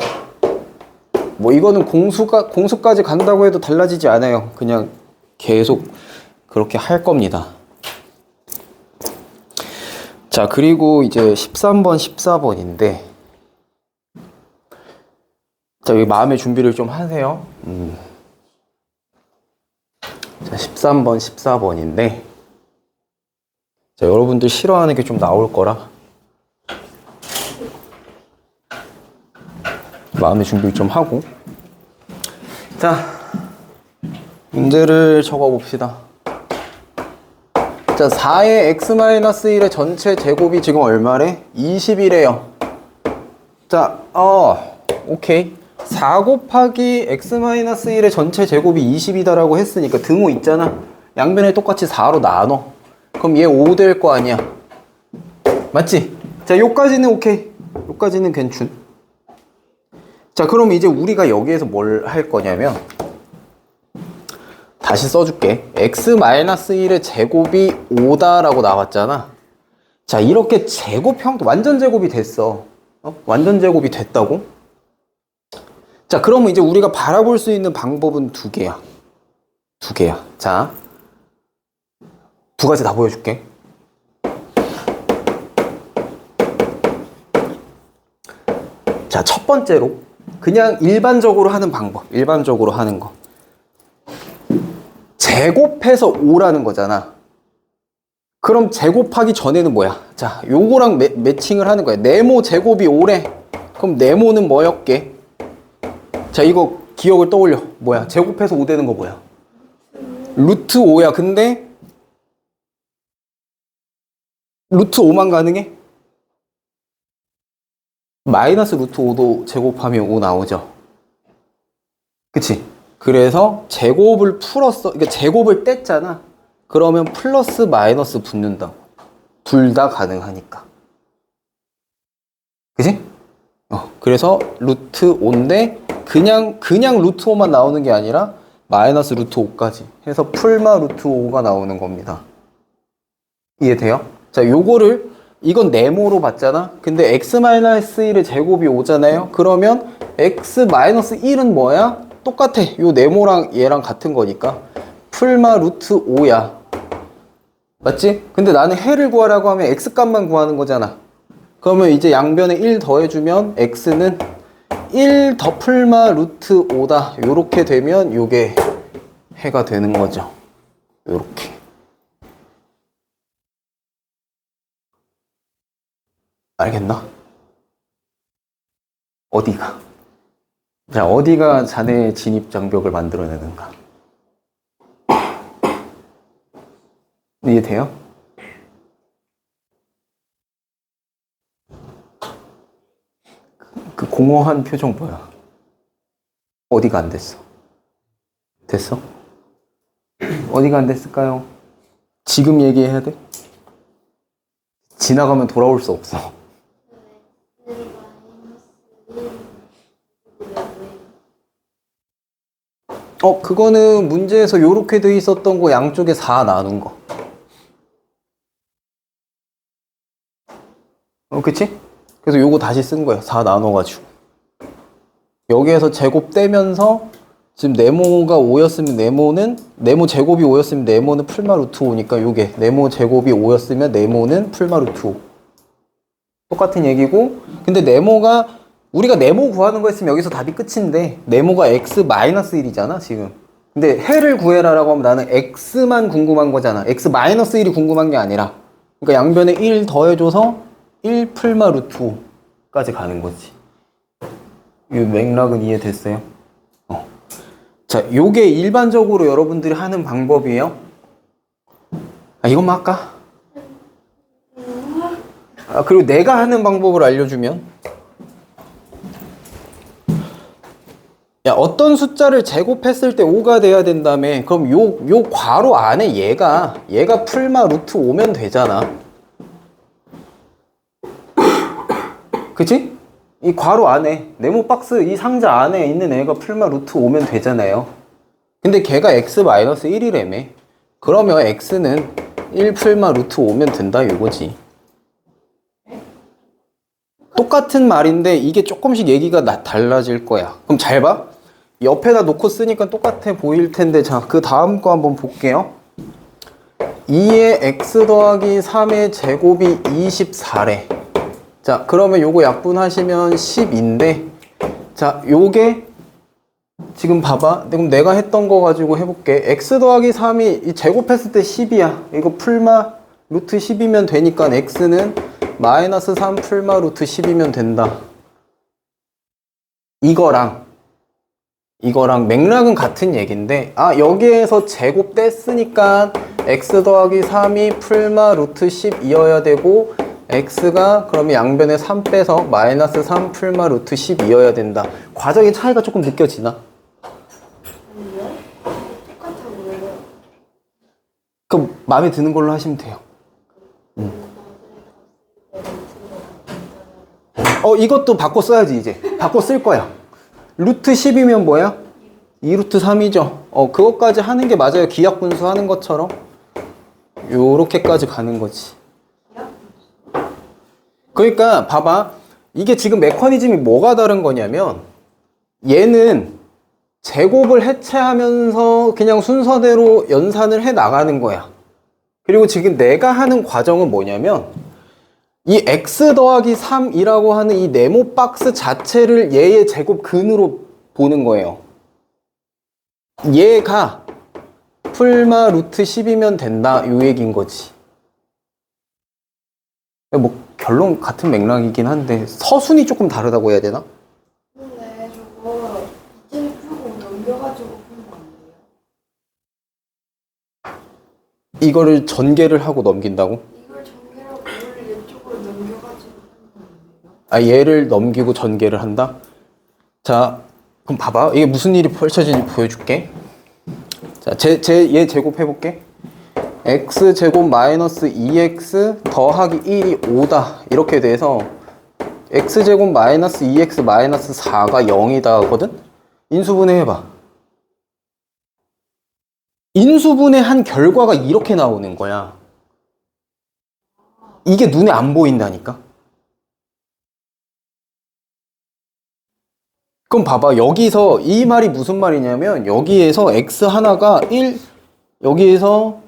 뭐 이거는 공수까지 간다고 해도 달라지지 않아요. 그냥 계속 그렇게 할 겁니다. 자, 그리고 이제 13번, 14번인데 자, 여기 마음의 준비를 좀 하세요. 자, 13번, 14번인데 자, 여러분들 싫어하는 게 좀 나올 거라 마음의 준비를 좀 하고, 자, 문제를 적어 봅시다. 자, 4의 x-1의 전체 제곱이 지금 얼마래? 20이래요. 자, 오케이. 4 곱하기 x-1의 전체 제곱이 20이다라고 했으니까 등호 있잖아. 양변에 똑같이 4로 나눠. 그럼 얘 5 될 거 아니야. 맞지? 자, 요까지는 오케이. 요까지는 괜춘. 자, 그럼 이제 우리가 여기에서 뭘 할 거냐면 다시 써줄게. x-1의 제곱이 5다라고 나왔잖아. 자, 이렇게 제곱형도 완전 제곱이 됐어. 완전 제곱이 됐다고? 자, 그러면 이제 우리가 바라볼 수 있는 방법은 두 개야. 두 개야. 자, 두 가지 다 보여줄게. 자, 첫 번째로 그냥 일반적으로 하는 방법. 일반적으로 하는 거. 제곱해서 5라는 거잖아. 그럼 제곱하기 전에는 뭐야? 자, 요거랑 매칭을 하는 거야. 네모 제곱이 5래. 그럼 네모는 뭐였게? 자, 이거 기억을 떠올려. 뭐야? 제곱해서 5 되는 거 뭐야? 루트 5야. 근데 루트 5만 가능해? 마이너스 루트 5도 제곱하면 5 나오죠. 그치? 그래서 제곱을 풀었어. 그러니까 제곱을 뗐잖아. 그러면 플러스 마이너스 붙는다고. 둘 다 가능하니까. 그치? 그래서 루트 5인데 그냥 루트 5만 나오는 게 아니라 마이너스 루트 5까지 해서 풀마 루트 5가 나오는 겁니다. 이해돼요? 자, 요거를 이건 네모로 봤잖아. 근데 x-1의 제곱이 5잖아요. 그러면 x-1은 뭐야? 똑같아. 요 네모랑 얘랑 같은 거니까 풀마 루트 5야. 맞지? 근데 나는 해를 구하라고 하면 x값만 구하는 거잖아. 그러면 이제 양변에 1 더해주면 x는 1 더 풀마 루트 5다. 요렇게 되면 요게 해가 되는 거죠. 요렇게. 알겠나? 어디가? 자, 어디가 자네의 진입 장벽을 만들어내는가? 이해돼요? 그 공허한 표정 뭐야? 어디가 안 됐어? 됐어? 어디가 안 됐을까요? 지금 얘기해야 돼? 지나가면 돌아올 수 없어. 그거는 문제에서 요렇게 돼 있었던 거 양쪽에 4 나눈 거. 그치? 그래서 요거 다시 쓴 거예요. 4 나눠가지고. 여기에서 제곱 떼면서 지금 네모가 5였으면 네모 제곱이 5였으면 네모는 풀마 루트 5니까 요게 네모 제곱이 5였으면 네모는 풀마 루트 5. 똑같은 얘기고, 근데 네모가 우리가 네모 구하는 거 했으면 여기서 답이 끝인데 네모가 x-1이잖아 지금. 근데 해를 구해라라고 하면 나는 x만 궁금한 거잖아. x-1이 궁금한 게 아니라. 그러니까 양변에 1 더해줘서 1 풀마 루트 5까지 가는 거지. 이 맥락은 이해됐어요? 자, 요게 일반적으로 여러분들이 하는 방법이에요. 이것만 할까? 그리고 내가 하는 방법을 알려주면, 야, 어떤 숫자를 제곱했을 때 5가 돼야 된다며. 그럼 요 괄호 안에 얘가 풀마 루트 5면 되잖아. 그치? 이 괄호 안에, 네모 박스 이 상자 안에 있는 애가 풀마 루트 5면 되잖아요. 근데 걔가 x-1이라며. 그러면 x는 1 풀마 루트 5면 된다 이거지. 똑같은 말인데 이게 조금씩 얘기가 달라질 거야. 그럼 잘 봐. 옆에다 놓고 쓰니까 똑같아 보일 텐데, 자, 그 다음 거 한번 볼게요. 2의 x 더하기 3의 제곱이 24래. 자, 그러면 요거 약분하시면 10인데, 자, 요게 지금 봐봐. 그럼 내가 했던 거 가지고 해볼게. x 더하기 3이 이 제곱했을 때 10이야. 이거 풀마 루트 10이면 되니까 x는 마이너스 3 풀마 루트 10이면 된다. 이거랑 맥락은 같은 얘기인데, 여기에서 제곱 뗐으니까 x 더하기 3이 풀마 루트 10이어야 되고 x가 그러면 양변에 3 빼서 마이너스 3 풀마 루트 12여야 된다. 과정의 차이가 조금 느껴지나? 아니요. 똑같아 보여요. 그럼 마음에 드는 걸로 하시면 돼요. 이것도 바꿔 써야지 이제. 바꿔 쓸 거야. 루트 10이면 뭐야? 2루트 3이죠. 그것까지 하는 게 맞아요. 기하분수 하는 것처럼. 요렇게까지 가는 거지. 그러니까 봐봐. 이게 지금 메커니즘이 뭐가 다른 거냐면 얘는 제곱을 해체하면서 그냥 순서대로 연산을 해 나가는 거야. 그리고 지금 내가 하는 과정은 뭐냐면 이 x 더하기 3이라고 하는 이 네모 박스 자체를 얘의 제곱 근으로 보는 거예요. 얘가 풀마 루트 10이면 된다 요 얘기인 거지. 뭐 결론 같은 맥락이긴 한데 서순이 조금 다르다고 해야 되나? 근데 저거 이제 풀고 넘겨가지고 푸는 거 아니에요? 이거를 전개를 하고 넘긴다고? 이걸 전개하고 이걸 이쪽으로 넘겨가지고 푸는 거 아니에요? 아, 얘를 넘기고 전개를 한다? 자, 그럼 봐봐. 이게 무슨 일이 펼쳐지는지 보여줄게. 자, 얘 제곱해볼게. x제곱 마이너스 2x 더하기 1이 5다. 이렇게 돼서 x제곱 마이너스 2x 마이너스 4가 0이다 하거든? 인수분해 해봐. 인수분해 한 결과가 이렇게 나오는 거야. 이게 눈에 안 보인다니까? 그럼 봐봐. 여기서 이 말이 무슨 말이냐면 여기에서 x 하나가 1, 여기에서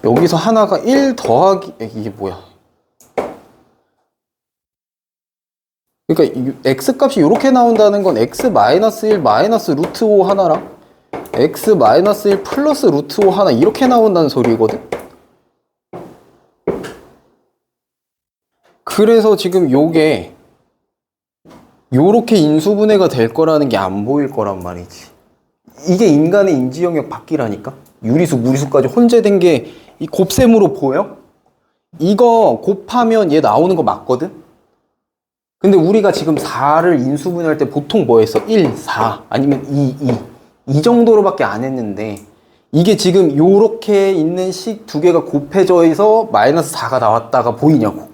여기서 하나가 1 더하기 이게 뭐야? 그러니까 x 값이 이렇게 나온다는 건 x 마이너스 1 마이너스 루트 5 하나랑 x 마이너스 1 플러스 루트 5 하나 이렇게 나온다는 소리거든? 그래서 지금 요게 요렇게 인수분해가 될 거라는 게 안 보일 거란 말이지. 이게 인간의 인지 영역 밖이라니까? 유리수, 무리수까지 혼재된 게 이 곱셈으로 보여? 이거 곱하면 얘 나오는 거 맞거든? 근데 우리가 지금 4를 인수분해할 때 보통 뭐 했어? 1, 4 아니면 2, 2. 이 정도로밖에 안 했는데 이게 지금 요렇게 있는 식 두 개가 곱해져 있어 마이너스 4가 나왔다가 보이냐고.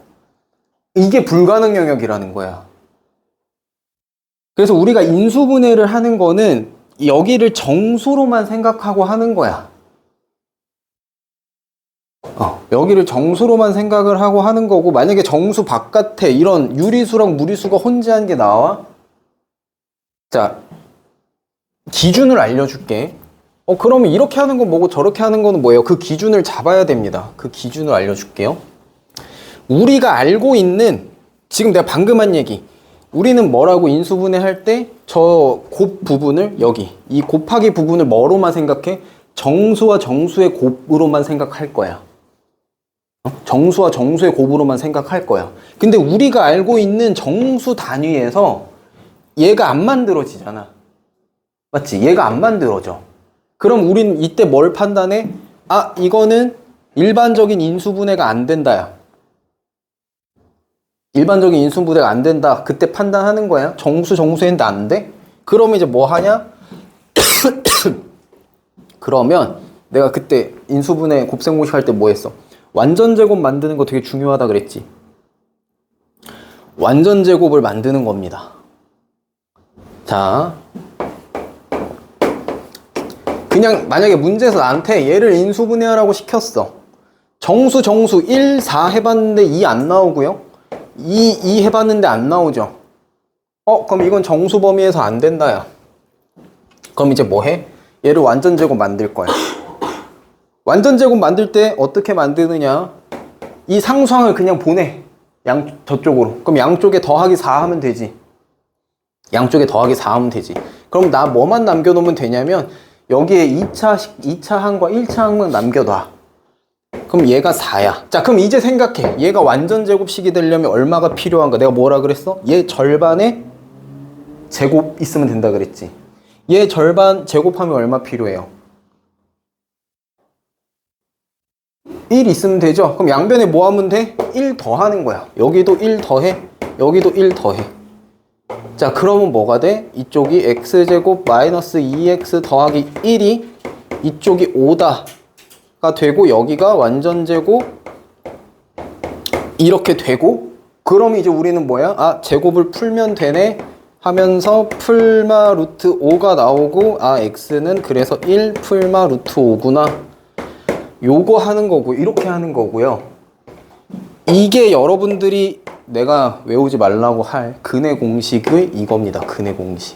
이게 불가능 영역이라는 거야. 그래서 우리가 인수분해를 하는 거는 여기를 정수로만 생각하고 하는 거야. 여기를 정수로만 생각을 하고 하는 거고, 만약에 정수 바깥에 이런 유리수랑 무리수가 혼재한 게 나와? 자, 기준을 알려줄게. 그러면 이렇게 하는 건 뭐고 저렇게 하는 거는 뭐예요? 그 기준을 잡아야 됩니다. 그 기준을 알려줄게요. 우리가 알고 있는, 지금 내가 방금 한 얘기, 우리는 뭐라고 인수분해 할 때 저 곱 부분을 여기 이 곱하기 부분을 뭐로만 생각해? 정수와 정수의 곱으로만 생각할 거야. 정수와 정수의 곱으로만 생각할 거야. 근데 우리가 알고 있는 정수 단위에서 얘가 안 만들어지잖아. 맞지? 얘가 안 만들어져. 그럼 우린 이때 뭘 판단해? 아, 이거는 일반적인 인수분해가 안 된다야. 일반적인 인수분해가 안 된다. 그때 판단하는 거야. 정수했는데 안 돼? 그러면 이제 뭐 하냐? 그러면 내가 그때 인수분해 곱셈공식 할 때 뭐 했어? 완전 제곱 만드는 거 되게 중요하다 그랬지. 완전 제곱을 만드는 겁니다. 자, 그냥 만약에 문제에서 나한테 얘를 인수분해하라고 시켰어. 정수 1, 4 해봤는데 2 안 나오고요. 2 해봤는데 안 나오죠. 그럼 이건 정수 범위에서 안 된다야. 그럼 이제 뭐 해? 얘를 완전 제곱 만들 거야. 완전 제곱 만들 때 어떻게 만드느냐? 이 상수항을 그냥 보내. 저쪽으로. 그럼 양쪽에 더하기 4 하면 되지. 양쪽에 더하기 4 하면 되지. 그럼 나 뭐만 남겨놓으면 되냐면 여기에 2차 항과 1차 항만 남겨놔. 그럼 얘가 4야. 자, 그럼 이제 생각해. 얘가 완전 제곱식이 되려면 얼마가 필요한가? 내가 뭐라 그랬어? 얘 절반의 제곱 있으면 된다 그랬지. 얘 절반 제곱하면 얼마 필요해요? 1 있으면 되죠? 그럼 양변에 뭐 하면 돼? 1 더하는 거야. 여기도 1 더해, 여기도 1 더해. 자, 그러면 뭐가 돼? 이쪽이 x제곱 마이너스 2x 더하기 1이 이쪽이 5다가 되고 여기가 완전제곱 이렇게 되고, 그럼 이제 우리는 뭐야? 아, 제곱을 풀면 되네 하면서 풀마 루트 5가 나오고, 아, x는 그래서 1 풀마 루트 5구나. 요거 하는 거고, 이렇게 하는 거고요. 이게 여러분들이 내가 외우지 말라고 할 근의 공식의 이겁니다. 근의 공식.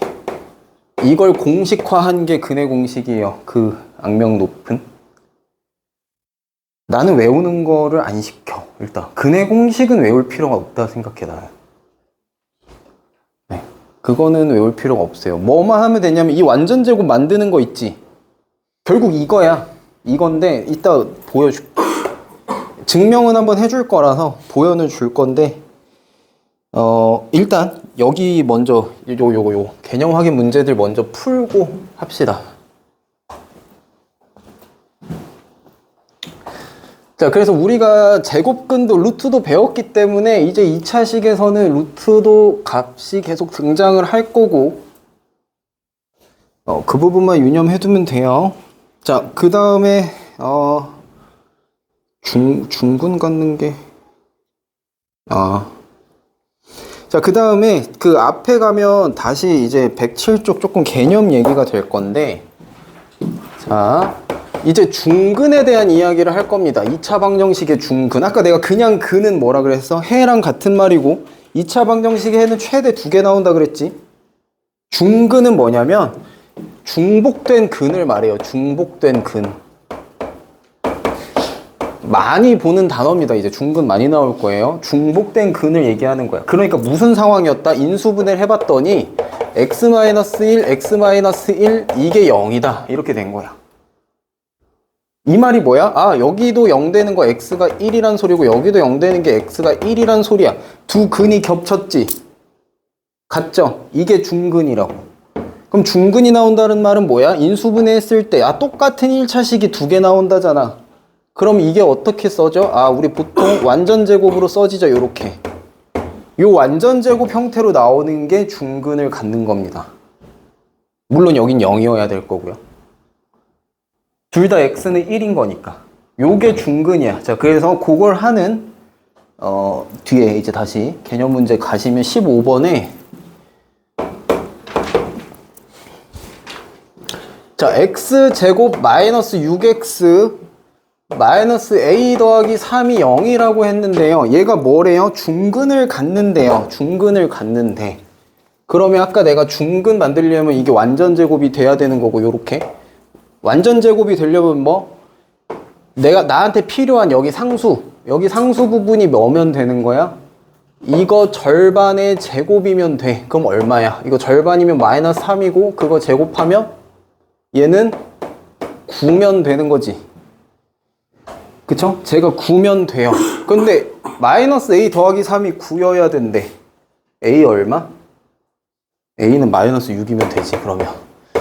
이걸 공식화한 게 근의 공식이에요. 그 악명 높은. 나는 외우는 거를 안 시켜. 일단 근의 공식은 외울 필요가 없다 생각해 나요. 네, 그거는 외울 필요가 없어요. 뭐만 하면 되냐면 이 완전 제곱 만드는 거 있지. 결국 이거야. 이건데 이따 보여줄게. 증명은 한번 해줄 거라서 보여는 줄 건데, 일단 여기 먼저 요거 개념 확인 문제들 먼저 풀고 합시다. 자, 그래서 우리가 제곱근도 루트도 배웠기 때문에 이제 2차 식에서는 루트도 값이 계속 등장을 할 거고, 그 부분만 유념해 두면 돼요. 자, 그 다음에 중근 갖는 게 자, 그 다음에 그 앞에 가면 다시 이제 107쪽 조금 개념 얘기가 될 건데, 자, 이제 중근에 대한 이야기를 할 겁니다. 2차 방정식의 중근. 아까 내가 그냥 근은 뭐라 그랬어? 해랑 같은 말이고, 2차 방정식의 해는 최대 2개 나온다 그랬지? 중근은 뭐냐면 중복된 근을 말해요. 중복된 근. 많이 보는 단어입니다. 이제 중근 많이 나올 거예요. 중복된 근을 얘기하는 거야. 그러니까 무슨 상황이었다? 인수분해를 해봤더니 x-1, x-1 이게 0이다. 이렇게 된 거야. 이 말이 뭐야? 아, 여기도 0 되는 거 x가 1이란 소리고 여기도 0 되는 게 x가 1이란 소리야. 두 근이 겹쳤지? 같죠? 이게 중근이라고. 그럼 중근이 나온다는 말은 뭐야? 인수분해 했을 때 똑같은 1차식이 2개 나온다잖아. 그럼 이게 어떻게 써져? 아, 우리 보통 완전제곱으로 써지죠. 요렇게. 요 완전제곱 형태로 나오는 게 중근을 갖는 겁니다. 물론 여긴 0이어야 될 거고요. 둘 다 x는 1인 거니까. 요게 중근이야. 자, 그래서 그걸 하는 뒤에 이제 다시 개념 문제 가시면 15번에 자, x제곱 마이너스 6x 마이너스 a 더하기 3이 0이라고 했는데요. 얘가 뭐래요? 중근을 갖는데요. 중근을 갖는데. 그러면 아까 내가 중근 만들려면 이게 완전제곱이 돼야 되는 거고, 요렇게. 완전제곱이 되려면 뭐? 내가 나한테 필요한 여기 상수 부분이 뭐면 되는 거야? 이거 절반의 제곱이면 돼. 그럼 얼마야? 이거 절반이면 마이너스 3이고 그거 제곱하면 얘는 9면 되는 거지. 그쵸? 제가 9면 돼요. 근데 마이너스 a 더하기 3이 9여야 된대. a 얼마? a는 마이너스 6이면 되지. 그러면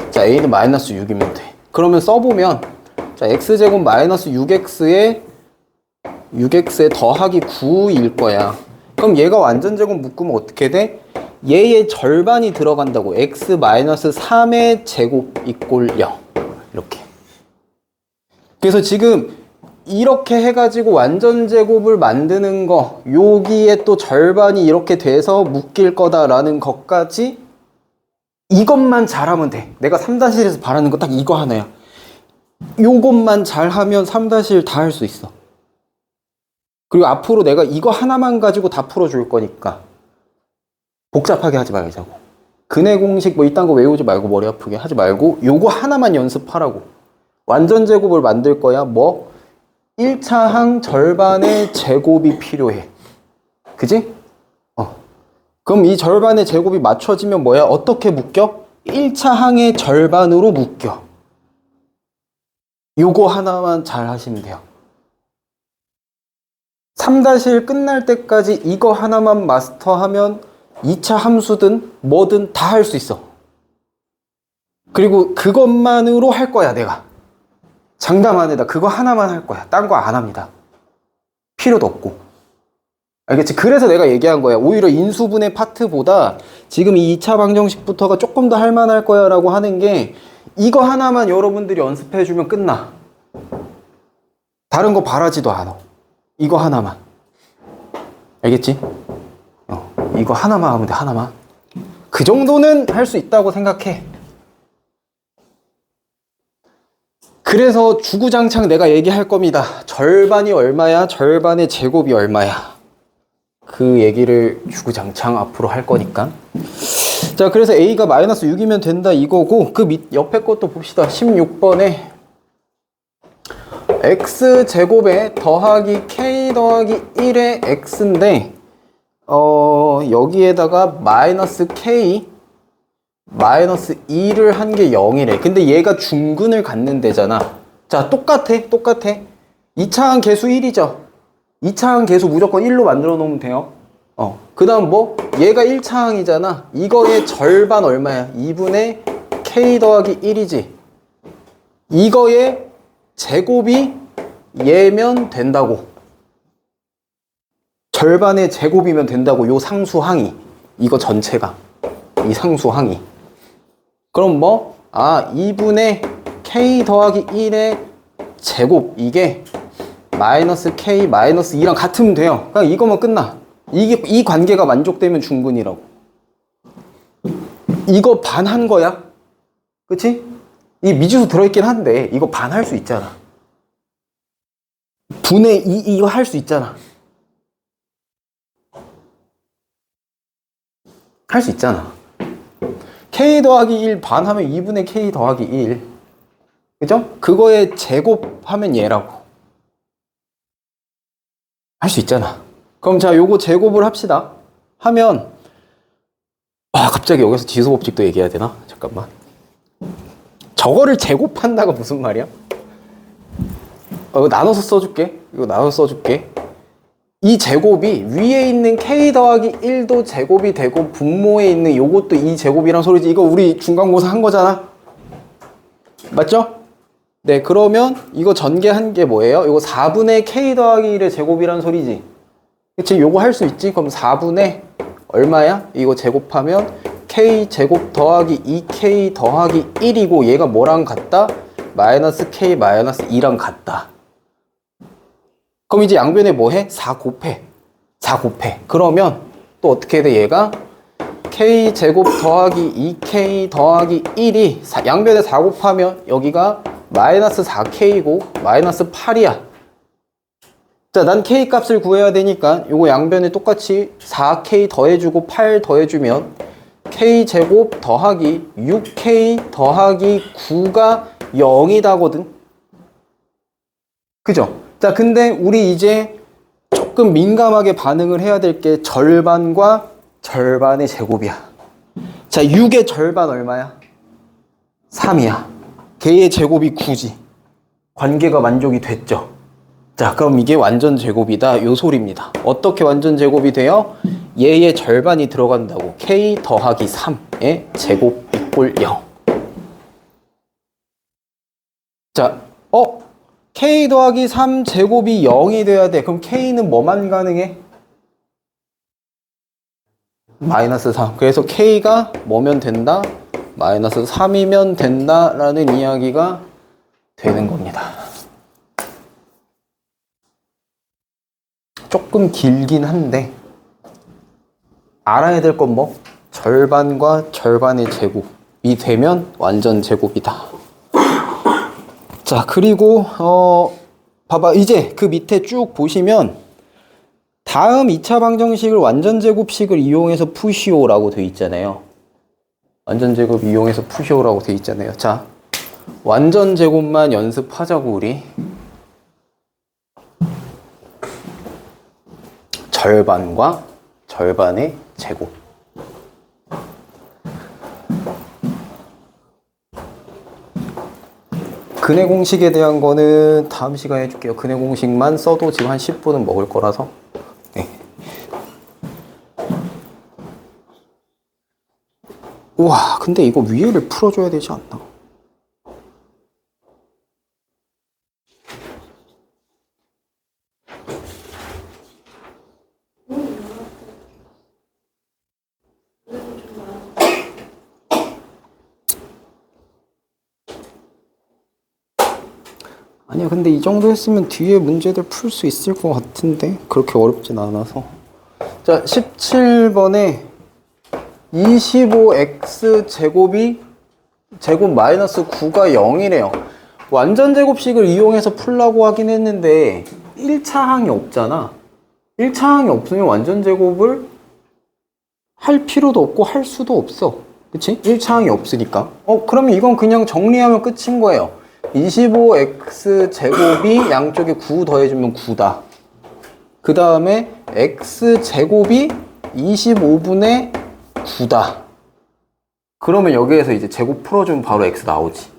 자, a는 마이너스 6이면 돼. 그러면 써보면 자, x제곱 마이너스 6x에 더하기 9일 거야. 그럼 얘가 완전제곱 묶으면 어떻게 돼? 얘의 절반이 들어간다고. x 마이너스 3의 제곱 이꼴 0. 이렇게. 그래서 지금 이렇게 해가지고 완전제곱을 만드는 거, 여기에 또 절반이 이렇게 돼서 묶일 거다라는 것까지 이것만 잘하면 돼. 내가 3-1에서 바라는 거 딱 이거 하나야. 요것만 잘하면 3-1 다 할 수 있어. 그리고 앞으로 내가 이거 하나만 가지고 다 풀어줄 거니까 복잡하게 하지 말자고. 근의 공식 뭐 이딴 거 외우지 말고 머리 아프게 하지 말고 요거 하나만 연습하라고. 완전제곱을 만들 거야. 뭐? 1차 항 절반의 제곱이 필요해. 그지? 그럼 이 절반의 제곱이 맞춰지면 뭐야? 어떻게 묶여? 1차 항의 절반으로 묶여. 요거 하나만 잘 하시면 돼요. 3-1 끝날 때까지 이거 하나만 마스터하면 2차 함수든 뭐든 다 할 수 있어. 그리고 그것만으로 할 거야, 내가. 장담 안 해다. 그거 하나만 할 거야. 딴 거 안 합니다. 필요도 없고. 알겠지? 그래서 내가 얘기한 거야. 오히려 인수분해 파트보다 지금 이 2차 방정식부터가 조금 더 할만할 거야 라고 하는 게 이거 하나만 여러분들이 연습해주면 끝나. 다른 거 바라지도 않아. 이거 하나만. 알겠지? 이거 하나만 하면 돼, 하나만. 그 정도는 할 수 있다고 생각해. 그래서 주구장창 내가 얘기할 겁니다. 절반이 얼마야? 절반의 제곱이 얼마야? 그 얘기를 주구장창 앞으로 할 거니까. 자, 그래서 A가 마이너스 6이면 된다 이거고, 그 옆에 것도 봅시다. 16번에 x제곱에 더하기 k 더하기 1의 x인데 여기에다가 마이너스 k 마이너스 2를 한 게 0이래. 근데 얘가 중근을 갖는 데잖아. 자, 똑같아. 2차항 계수 1이죠. 2차항 계수 무조건 1로 만들어 놓으면 돼요. 그 다음 뭐? 얘가 1차항이잖아. 이거의 절반 얼마야? 2분의 k 더하기 1이지. 이거의 제곱이 얘면 된다고. 절반의 제곱이면 된다고. 요 상수항이. 이거 전체가. 이 상수항이. 그럼 뭐? 2분의 k 더하기 1의 제곱. 이게 마이너스 k 마이너스 2랑 같으면 돼요. 그냥 이거만 끝나. 이 관계가 만족되면 중근이라고. 이거 반 한 거야. 그치? 이 미지수 들어있긴 한데 이거 반 할 수 있잖아. 분의 2 이거 할 수 있잖아. 할 수 있잖아. k 더하기 1 반 하면 2분의 k 더하기 1. 그죠? 그거에 제곱하면 얘라고. 할 수 있잖아. 그럼 자, 요거 제곱을 합시다. 하면 갑자기 여기서 지수법칙도 얘기해야 되나? 잠깐만. 저거를 제곱한다가 무슨 말이야? 이거 나눠서 써줄게. 이 제곱이 위에 있는 k 더하기 1도 제곱이 되고 분모에 있는 요것도 이 제곱이란 소리지. 이거 우리 중간고사 한 거잖아. 맞죠? 네, 그러면 이거 전개한 게 뭐예요? 이거 4분의 k 더하기 1의 제곱이란 소리지. 그치? 요거 할 수 있지? 그럼 4분의 얼마야? 이거 제곱하면 k 제곱 더하기 2k 더하기 1이고 얘가 뭐랑 같다? 마이너스 k 마이너스 2랑 같다. 그럼 이제 양변에 뭐 해? 4 곱해. 그러면 또 어떻게 해야 돼? 얘가 k 제곱 더하기 2k 더하기 1이 양변에 4 곱하면 여기가 마이너스 4k이고 마이너스 8이야. 자, 난 k 값을 구해야 되니까 요거 양변에 똑같이 4k 더해주고 8 더해주면 k 제곱 더하기 6k 더하기 9가 0이다거든. 그죠? 자, 근데 우리 이제 조금 민감하게 반응을 해야 될 게 절반과 절반의 제곱이야. 자, 6의 절반 얼마야? 3이야. 걔의 제곱이 9지. 관계가 만족이 됐죠. 자, 그럼 이게 완전 제곱이다. 요 소리입니다. 어떻게 완전 제곱이 돼요? 얘의 절반이 들어간다고. k 더하기 3의 제곱 이꼴 0. 자, k 더하기 3 제곱이 0이 돼야 돼. 그럼 k는 뭐만 가능해? 마이너스 3. 그래서 k가 뭐면 된다? 마이너스 3이면 된다라는 이야기가 되는 겁니다. 조금 길긴 한데 알아야 될 건 뭐? 절반과 절반의 제곱이 되면 완전 제곱이다. 자, 그리고 봐봐. 이제 그 밑에 쭉 보시면 다음 2차 방정식을 완전 제곱식을 이용해서 푸시오라고 돼 있잖아요. 완전 제곱 이용해서 푸시오라고 돼 있잖아요. 자, 완전 제곱만 연습하자고 우리. 절반과 절반의 제곱. 근해 공식에 대한 거는 다음 시간에 해줄게요. 근해 공식만 써도 지금 한 10분은 먹을 거라서. 네. 우와, 근데 이거 위에를 풀어줘야 되지 않나? 아니야, 근데 이 정도 했으면 뒤에 문제들 풀 수 있을 것 같은데 그렇게 어렵진 않아서. 자, 17번에 25x 제곱 마이너스 9가 0이래요. 완전 제곱식을 이용해서 풀라고 하긴 했는데 1차 항이 없잖아. 1차 항이 없으면 완전 제곱을 할 필요도 없고 할 수도 없어. 그치? 1차 항이 없으니까. 그러면 이건 그냥 정리하면 끝인 거예요. 25x 제곱이 양쪽에 9 더해주면 9다. 그 다음에 x 제곱이 25분의 9다. 그러면 여기에서 이제 제곱 풀어주면 바로 x 나오지.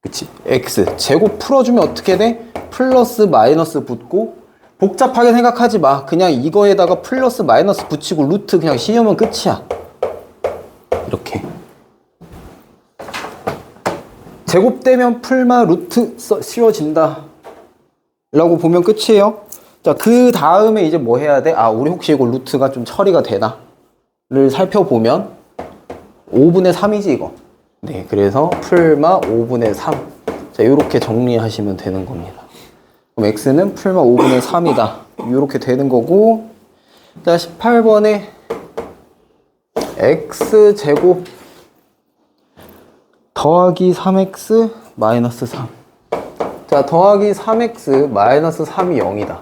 그치? x 제곱 풀어주면 어떻게 돼? 플러스 마이너스 붙고, 복잡하게 생각하지 마. 그냥 이거에다가 플러스 마이너스 붙이고 루트 그냥 씌우면 끝이야. 이렇게 제곱되면 풀마 루트 씌워진다 라고 보면 끝이에요. 자, 그 다음에 이제 뭐 해야 돼? 우리 혹시 이거 루트가 좀 처리가 되나? 를 살펴보면 5분의 3이지 이거. 네, 그래서 풀마 5분의 3. 자, 이렇게 정리하시면 되는 겁니다. 그럼 x는 풀마 5분의 3이다. 이렇게 되는 거고. 자, 18번에 x제곱 더하기 3x 마이너스 3. 자, 더하기 3x 마이너스 3이 0이다.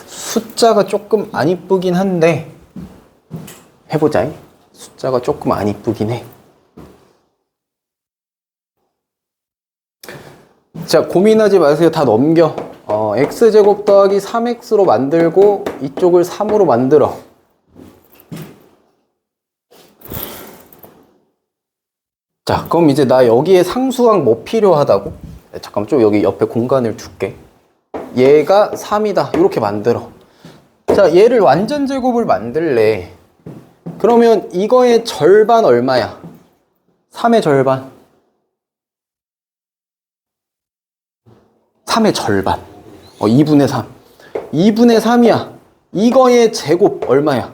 숫자가 조금 안 이쁘긴 한데 해보자. 숫자가 조금 안 이쁘긴 해. 자, 고민하지 마세요. 다 넘겨. x제곱 더하기 3x로 만들고 이쪽을 3으로 만들어. 자, 그럼 이제 나 여기에 상수항 뭐 필요하다고? 잠깐만, 좀 여기 옆에 공간을 둘게. 얘가 3이다. 이렇게 만들어. 자, 얘를 완전 제곱을 만들래. 그러면 이거의 절반 얼마야? 3의 절반. 3의 절반. 2분의 3. 2분의 3이야. 이거의 제곱 얼마야?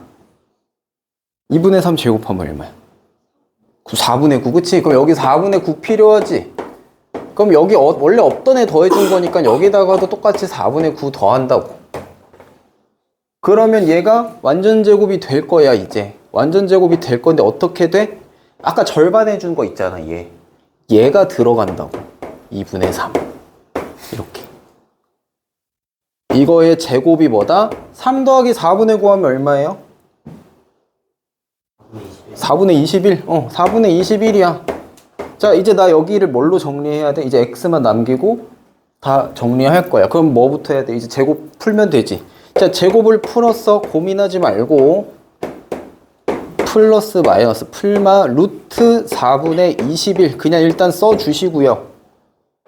2분의 3 제곱하면 얼마야? 4분의 9, 그치? 그럼 여기 4분의 9 필요하지? 그럼 여기 원래 없던 애 더해준 거니까 여기다가도 똑같이 4분의 9 더한다고. 그러면 얘가 완전 제곱이 될 거야, 이제. 완전 제곱이 될 건데 어떻게 돼? 아까 절반 해준 거 있잖아, 얘. 얘가 들어간다고. 2분의 3. 이렇게. 이거의 제곱이 뭐다? 3 더하기 4분의 9 하면 얼마예요? 4분의 21. 4분의 21이야. 자, 이제 나 여기를 뭘로 정리해야 돼? 이제 x만 남기고 다 정리할 거야. 그럼 뭐부터 해야 돼? 이제 제곱 풀면 되지. 자, 제곱을 풀었어. 고민하지 말고 플러스 마이너스 풀마 루트 4분의 21 그냥 일단 써주시고요.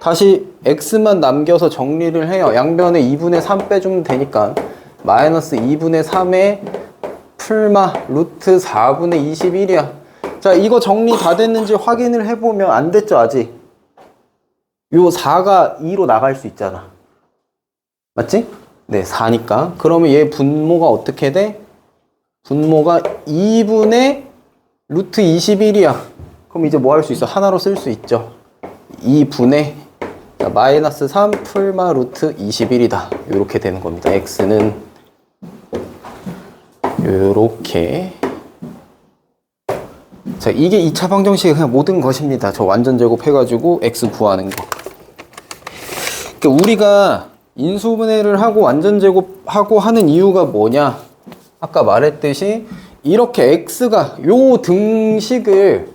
다시 x만 남겨서 정리를 해요. 양변에 2분의 3 빼주면 되니까 마이너스 2분의 3에 풀마 루트 4분의 21이야. 자, 이거 정리 다 됐는지 확인을 해보면 안 됐죠, 아직? 요 4가 2로 나갈 수 있잖아. 맞지? 네, 4니까. 그러면 얘 분모가 어떻게 돼? 분모가 2분의 루트 21이야. 그럼 이제 뭐 할 수 있어? 하나로 쓸 수 있죠. 2분의 마이너스 3 풀마 루트 21이다. 이렇게 되는 겁니다. x는 요렇게. 자, 이게 2차 방정식의 그냥 모든 것입니다. 저 완전 제곱해가지고 x 구하는 거. 그러니까 우리가 인수분해를 하고 완전 제곱하고 하는 이유가 뭐냐? 아까 말했듯이 이렇게 x가 요 등식을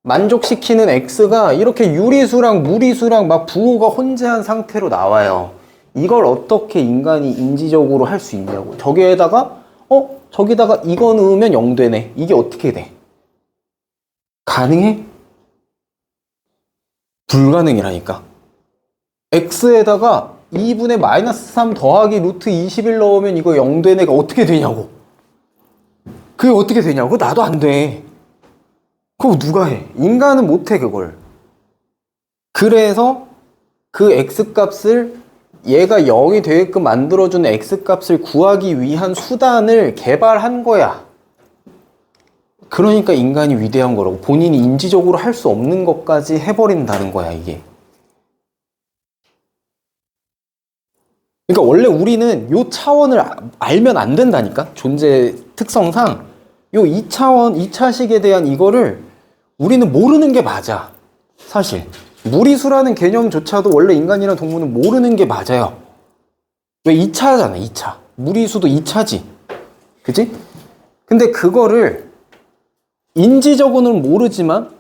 만족시키는 x가 이렇게 유리수랑 무리수랑 막 부호가 혼재한 상태로 나와요. 이걸 어떻게 인간이 인지적으로 할 수 있냐고. 저기에다가 저기다가 이거 넣으면 0 되네. 이게 어떻게 돼? 가능해? 불가능이라니까. x에다가 2분의 마이너스 3 더하기 루트 21 넣으면 이거 0 되는 애가 어떻게 되냐고. 그게 어떻게 되냐고? 나도 안 돼. 그거 누가 해? 인간은 못 해, 그걸. 그래서 그 x값을 얘가 0이 되게끔 만들어주는 x값을 구하기 위한 수단을 개발한 거야. 그러니까 인간이 위대한 거라고. 본인이 인지적으로 할 수 없는 것까지 해버린다는 거야, 이게. 그러니까 원래 우리는 요 차원을 알면 안 된다니까? 존재 특성상 요 2차원, 2차식에 대한 이거를 우리는 모르는 게 맞아. 사실 무리수라는 개념조차도 원래 인간이라는 동물은 모르는 게 맞아요. 왜 2차잖아, 2차. 무리수도 2차지. 그치? 근데 그거를 인지적으로는 모르지만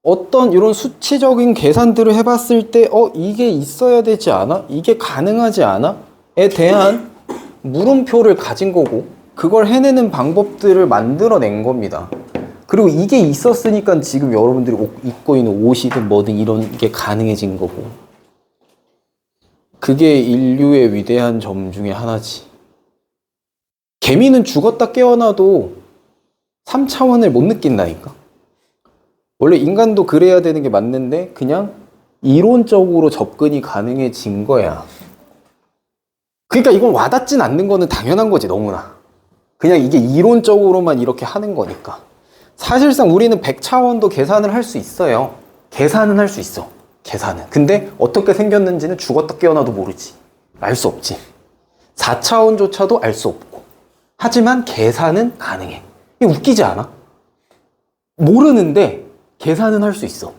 어떤 이런 수치적인 계산들을 해봤을 때 이게 있어야 되지 않아? 이게 가능하지 않아? 에 대한 물음표를 가진 거고 그걸 해내는 방법들을 만들어낸 겁니다. 그리고 이게 있었으니까 지금 여러분들이 입고 있는 옷이든 뭐든 이런 게 가능해진 거고 그게 인류의 위대한 점 중에 하나지. 개미는 죽었다 깨어나도 3차원을 못 느낀다니까. 원래 인간도 그래야 되는 게 맞는데 그냥 이론적으로 접근이 가능해진 거야. 그러니까 이건 와닿진 않는 거는 당연한 거지, 너무나. 그냥 이게 이론적으로만 이렇게 하는 거니까. 사실상 우리는 100차원도 계산을 할 수 있어요. 계산은 할 수 있어. 계산은. 근데 어떻게 생겼는지는 죽었다 깨어나도 모르지. 알 수 없지. 4차원조차도 알 수 없고. 하지만 계산은 가능해. 이게 웃기지 않아? 모르는데 계산은 할 수 있어.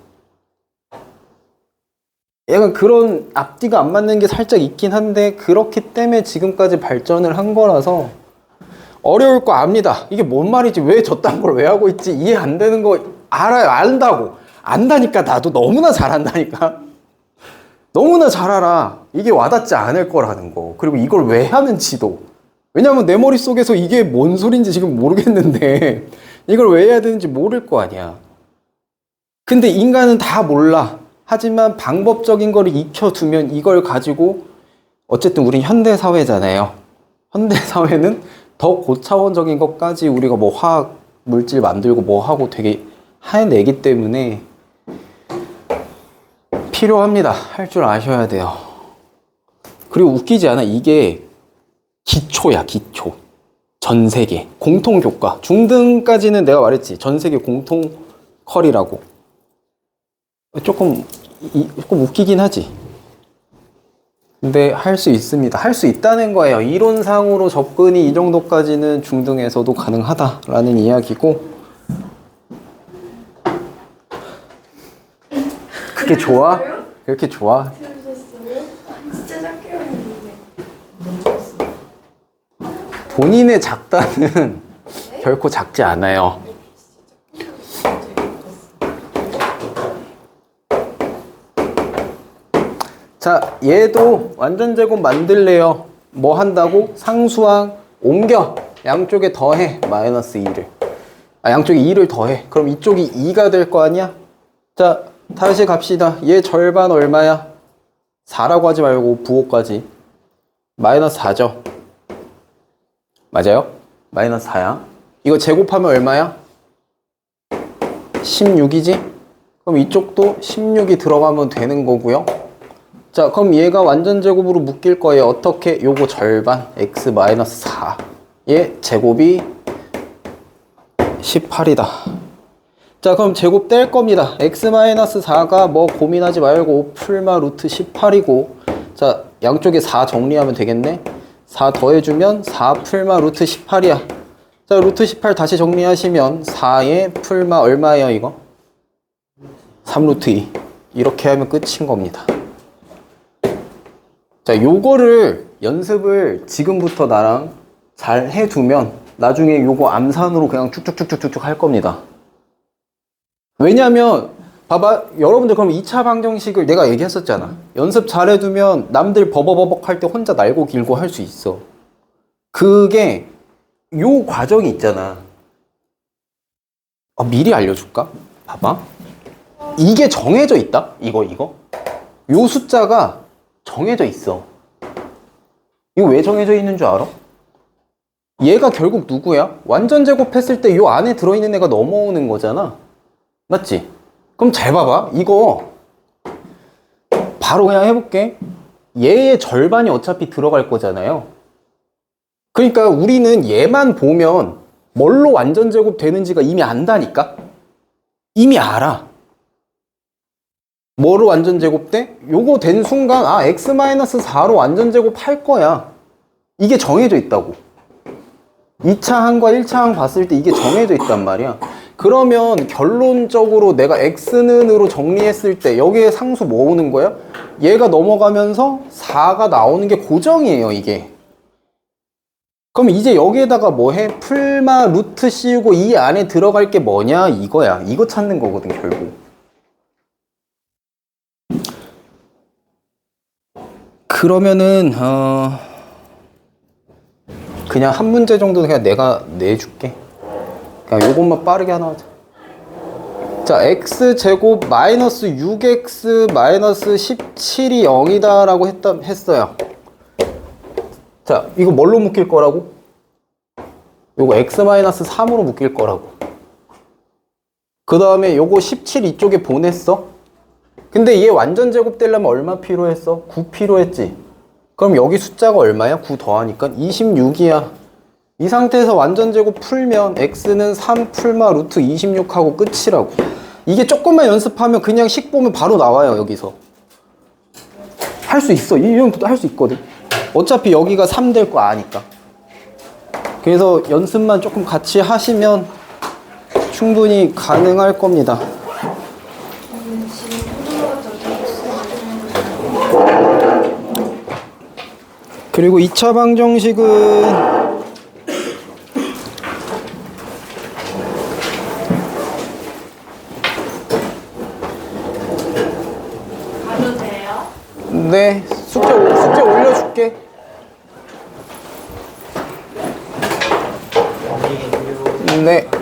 약간 그런 앞뒤가 안 맞는 게 살짝 있긴 한데 그렇기 때문에 지금까지 발전을 한 거라서 어려울 거 압니다. 이게 뭔 말이지? 왜 저딴 걸 왜 하고 있지? 이해 안 되는 거 알아요. 안다고. 안다니까 나도 너무나 잘한다니까. 너무나 잘 알아. 이게 와닿지 않을 거라는 거. 그리고 이걸 왜 하는지도. 왜냐면 내 머릿속에서 이게 뭔 소린지 지금 모르겠는데 이걸 왜 해야 되는지 모를 거 아니야. 근데 인간은 다 몰라. 하지만 방법적인 거를 익혀두면 이걸 가지고 어쨌든 우린 현대사회잖아요. 현대사회는 더 고차원적인 것까지 우리가 뭐 화학, 물질 만들고 뭐 하고 되게 해내기 때문에 필요합니다. 할 줄 아셔야 돼요. 그리고 웃기지 않아? 이게 기초야, 기초. 전 세계. 공통교과. 중등까지는 내가 말했지. 전 세계 공통 컬이라고. 조금 웃기긴 하지. 근데 할 수 있습니다. 할 수 있다는 거예요. 이론상으로 접근이 이 정도까지는 중등에서도 가능하다라는 이야기고 그게 좋아? 그렇게 좋아? 들으셨어요? 진짜 작게 했는데. 본인의 작다는 결코 작지 않아요. 자, 얘도 완전 제곱 만들래요. 뭐 한다고? 상수항 옮겨. 양쪽에 더해. 마이너스 2를. 양쪽에 2를 더해. 그럼 이쪽이 2가 될 거 아니야? 자, 다시 갑시다. 얘 절반 얼마야? 4라고 하지 말고 부호까지. 마이너스 4죠. 맞아요? 마이너스 4야. 이거 제곱하면 얼마야? 16이지? 그럼 이쪽도 16이 들어가면 되는 거고요. 자, 그럼 얘가 완전 제곱으로 묶일 거예요. 어떻게? 요거 절반 x-4. 얘 제곱이 18이다. 자, 그럼 제곱 뗄 겁니다. x-4가 뭐 고민하지 말고 풀마 루트 18이고 자, 양쪽에 4 정리하면 되겠네. 4 더해주면 4 풀마 루트 18이야. 자, 루트 18 다시 정리하시면 4의 풀마 얼마예요, 이거? 3 루트 2. 이렇게 하면 끝인 겁니다. 자, 요거를 연습을 지금부터 나랑 잘 해두면 나중에 요거 암산으로 그냥 쭉쭉쭉쭉쭉 할 겁니다. 왜냐면 봐봐, 여러분들 그럼 2차 방정식을 내가 얘기했었잖아. 연습 잘 해두면 남들 버버버벅 할 때 혼자 날고 길고 할 수 있어. 그게 요 과정이 있잖아. 미리 알려줄까? 봐봐. 이게 정해져 있다? 이거. 요 숫자가 정해져 있어. 이거 왜 정해져 있는 줄 알아? 얘가 결국 누구야? 완전 제곱했을 때 요 안에 들어있는 애가 넘어오는 거잖아. 맞지? 그럼 잘 봐봐. 이거 바로 그냥 해볼게. 얘의 절반이 어차피 들어갈 거잖아요. 그러니까 우리는 얘만 보면 뭘로 완전 제곱 되는지가 이미 안다니까? 이미 알아. 뭐로 완전 제곱돼? 요거 된 순간 아 x-4로 완전 제곱할 거야. 이게 정해져 있다고. 2차 항과 1차 항 봤을 때 이게 정해져 있단 말이야. 그러면 결론적으로 내가 x는으로 정리했을 때 여기에 상수 뭐 오는 거야? 얘가 넘어가면서 4가 나오는 게 고정이에요, 이게. 그럼 이제 여기에다가 뭐 해? 풀마 루트 씌우고 이 안에 들어갈 게 뭐냐? 이거야. 이거 찾는 거거든, 결국. 그러면은 그냥 한 문제 정도는 그냥 내가 내줄게. 그냥 요것만 빠르게 하나 하자. 자, x제곱 마이너스 6x 마이너스 17이 0이다 라고 했어요. 자, 이거 뭘로 묶일 거라고? 요거 x-3으로 묶일 거라고. 그 다음에 요거 17 이쪽에 보냈어. 근데 얘 완전 제곱 되려면 얼마 필요했어? 9 필요했지. 그럼 여기 숫자가 얼마야? 9 더하니까 26이야. 이 상태에서 완전 제곱 풀면 x는 3 풀마 루트 26하고 끝이라고. 이게 조금만 연습하면 그냥 식 보면 바로 나와요, 여기서. 할 수 있어. 이 형도 할 수 있거든. 어차피 여기가 3 될 거 아니까. 그래서 연습만 조금 같이 하시면 충분히 가능할 겁니다. 그리고 2차 방정식은 가도 돼요? 네, 숙제 올려줄게. 네.